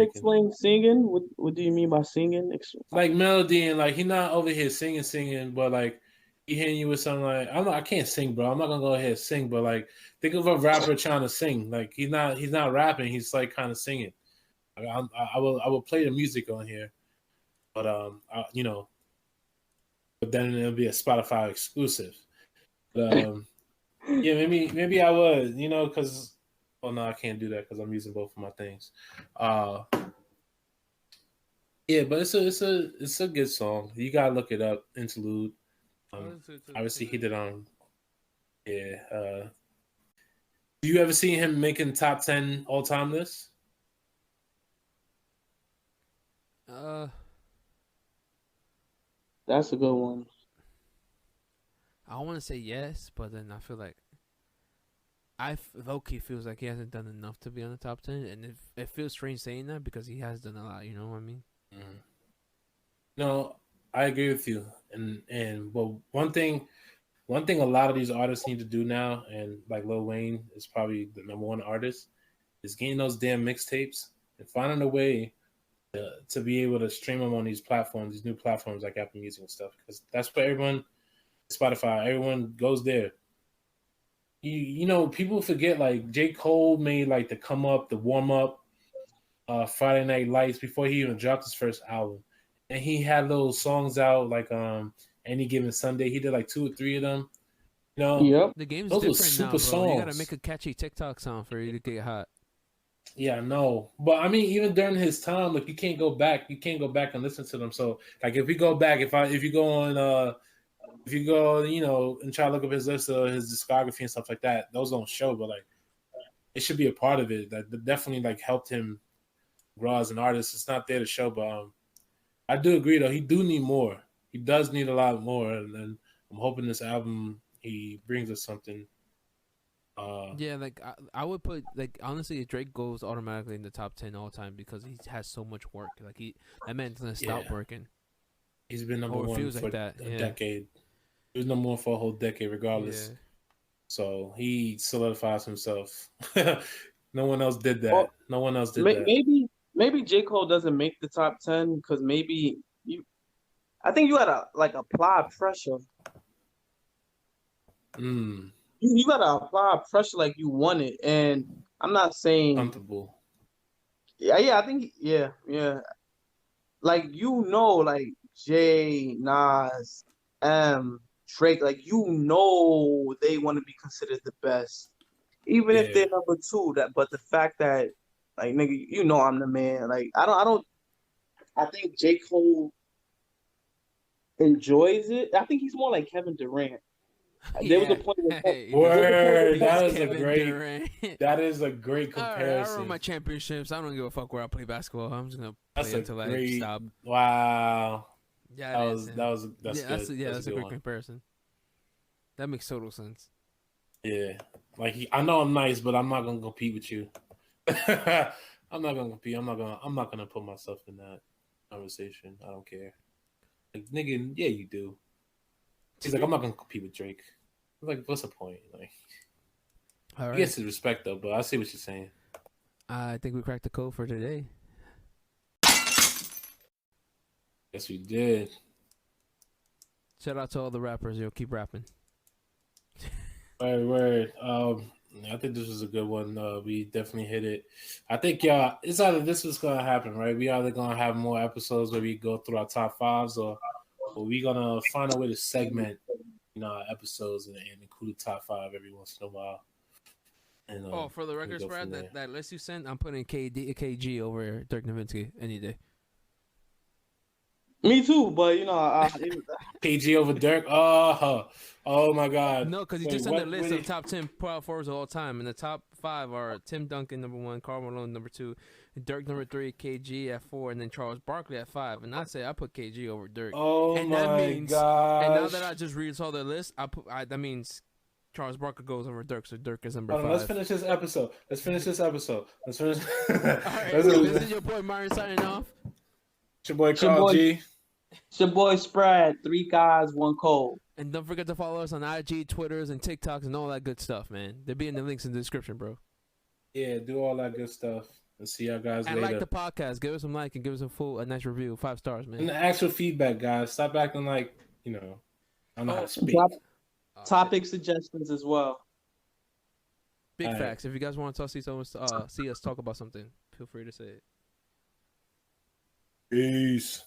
explain singing? What do you mean by singing? Like melody, and like he's not over here singing, but like he hitting you with something like I can't sing, bro. I'm not gonna go ahead and sing, but like think of a rapper trying to sing. Like he's not rapping. He's like kind of singing. I will play the music on here, but but then it'll be a Spotify exclusive. But yeah, maybe I would, because. Oh no, I can't do that because I'm using both of my things. Yeah, but it's a good song. You gotta look it up. Interlude. Obviously he did on. Yeah. Do you ever see him making top 10 all time lists? That's a good one. I want to say yes, but then I feel like low-key feels like he hasn't done enough to be on the top 10, and it feels strange saying that because he has done a lot. You know what I mean? Mm-hmm. No, I agree with you. But one thing a lot of these artists need to do now, and like Lil Wayne is probably the number one artist, is getting those damn mixtapes and finding a way to be able to stream them on these platforms, these new platforms like Apple Music and stuff, because that's where everyone, Spotify, everyone goes there. People forget like J. Cole made like the come up, the warm up, Friday Night Lights before he even dropped his first album, and he had little songs out like Any Given Sunday. He did like 2 or 3 of them. You know, Yep. The game's those were different now, super bro. songs. You gotta make a catchy TikTok sound for you to get hot. Yeah, I know. But I mean, even during his time, like you can't go back. You can't go back and listen to them. So like if we go back, if you go on if you go, you know, and try to look up his list of his discography and stuff like that, those don't show, but like it should be a part of it. That definitely like helped him grow as an artist. It's not there to show, but I do agree though. He do need more. He does need a lot more, and I'm hoping this album he brings us something. Yeah, like I would put like honestly, Drake goes automatically in the top 10 all time because he has so much work. Like that man's gonna stop working. He's been number Or it one feels for like that, a yeah. decade. He was number one for a whole decade, regardless. Yeah. So he solidifies himself. No one else did that. Well, No one else did that. maybe J. Cole doesn't make the top 10 because maybe you. I think you gotta like apply pressure. Mm, You gotta apply pressure like you want it, and I'm not saying. comfortable. Yeah. I think yeah. Like like Jay, Nas, Drake, like they want to be considered the best, even if Yeah. they're number two. But the fact that like nigga, I'm the man. Like I don't. I think J. Cole enjoys it. I think he's more like Kevin Durant. There was a point Word. Because That is Kevin a great. Durant. That is a great All right, I comparison. run my championships. I don't give a fuck where I play basketball. I'm just gonna That's play a until I great. stop. Wow. Yeah, That it was is, that was that's yeah, good. that's a good great one. comparison. That makes total sense. Yeah. Like I know I'm nice, but I'm not gonna compete with you. I'm not gonna compete. I'm not gonna put myself in that conversation. I don't care. Like nigga, yeah, you do. He's like, I'm not gonna compete with Drake. I'm like, what's the point? Like, All he right. gets his respect though, but I see what you're saying. I think we cracked the code for today. Yes, we did. Shout out to all the rappers. Yo, keep rapping. Word. I think this was a good one. We definitely hit it. I think it's either this was gonna happen, right? We either gonna have more episodes where we go through our top fives, or we gonna find a way to segment, our episodes and include the top five every once in a while. And, for the record spread, that list you sent, I'm putting KG over Dirk Nowitzki any day. Me too, but KG over Dirk. Oh my God. No, because you just sent a list of top 10 power forwards of all time, and the top 5 are Tim Duncan number 1, Karl Malone number 2, Dirk number 3, KG at 4, and then Charles Barkley at 5. And I say I put KG over Dirk. Oh and my that means, gosh. And now that I just read all the list, that means Charles Barkley goes over Dirk, so Dirk is number 5. Let's finish this episode. Let's finish. All right, this is your boy Myron signing off. It's your boy Carl G. It's your boy Spread. 3 guys, 1 cold. And don't forget to follow us on IG, Twitters, and TikToks, and all that good stuff, man. They'll be in the links in the description, bro. Yeah, do all that good stuff. And see y'all guys and later. And like the podcast. Give us some like and give us a nice review. 5 stars, man. And the actual feedback, guys. Stop acting like, I don't know how to speak. Topic suggestions as well. Big facts. If you guys want to see us talk about something, feel free to say it. Peace.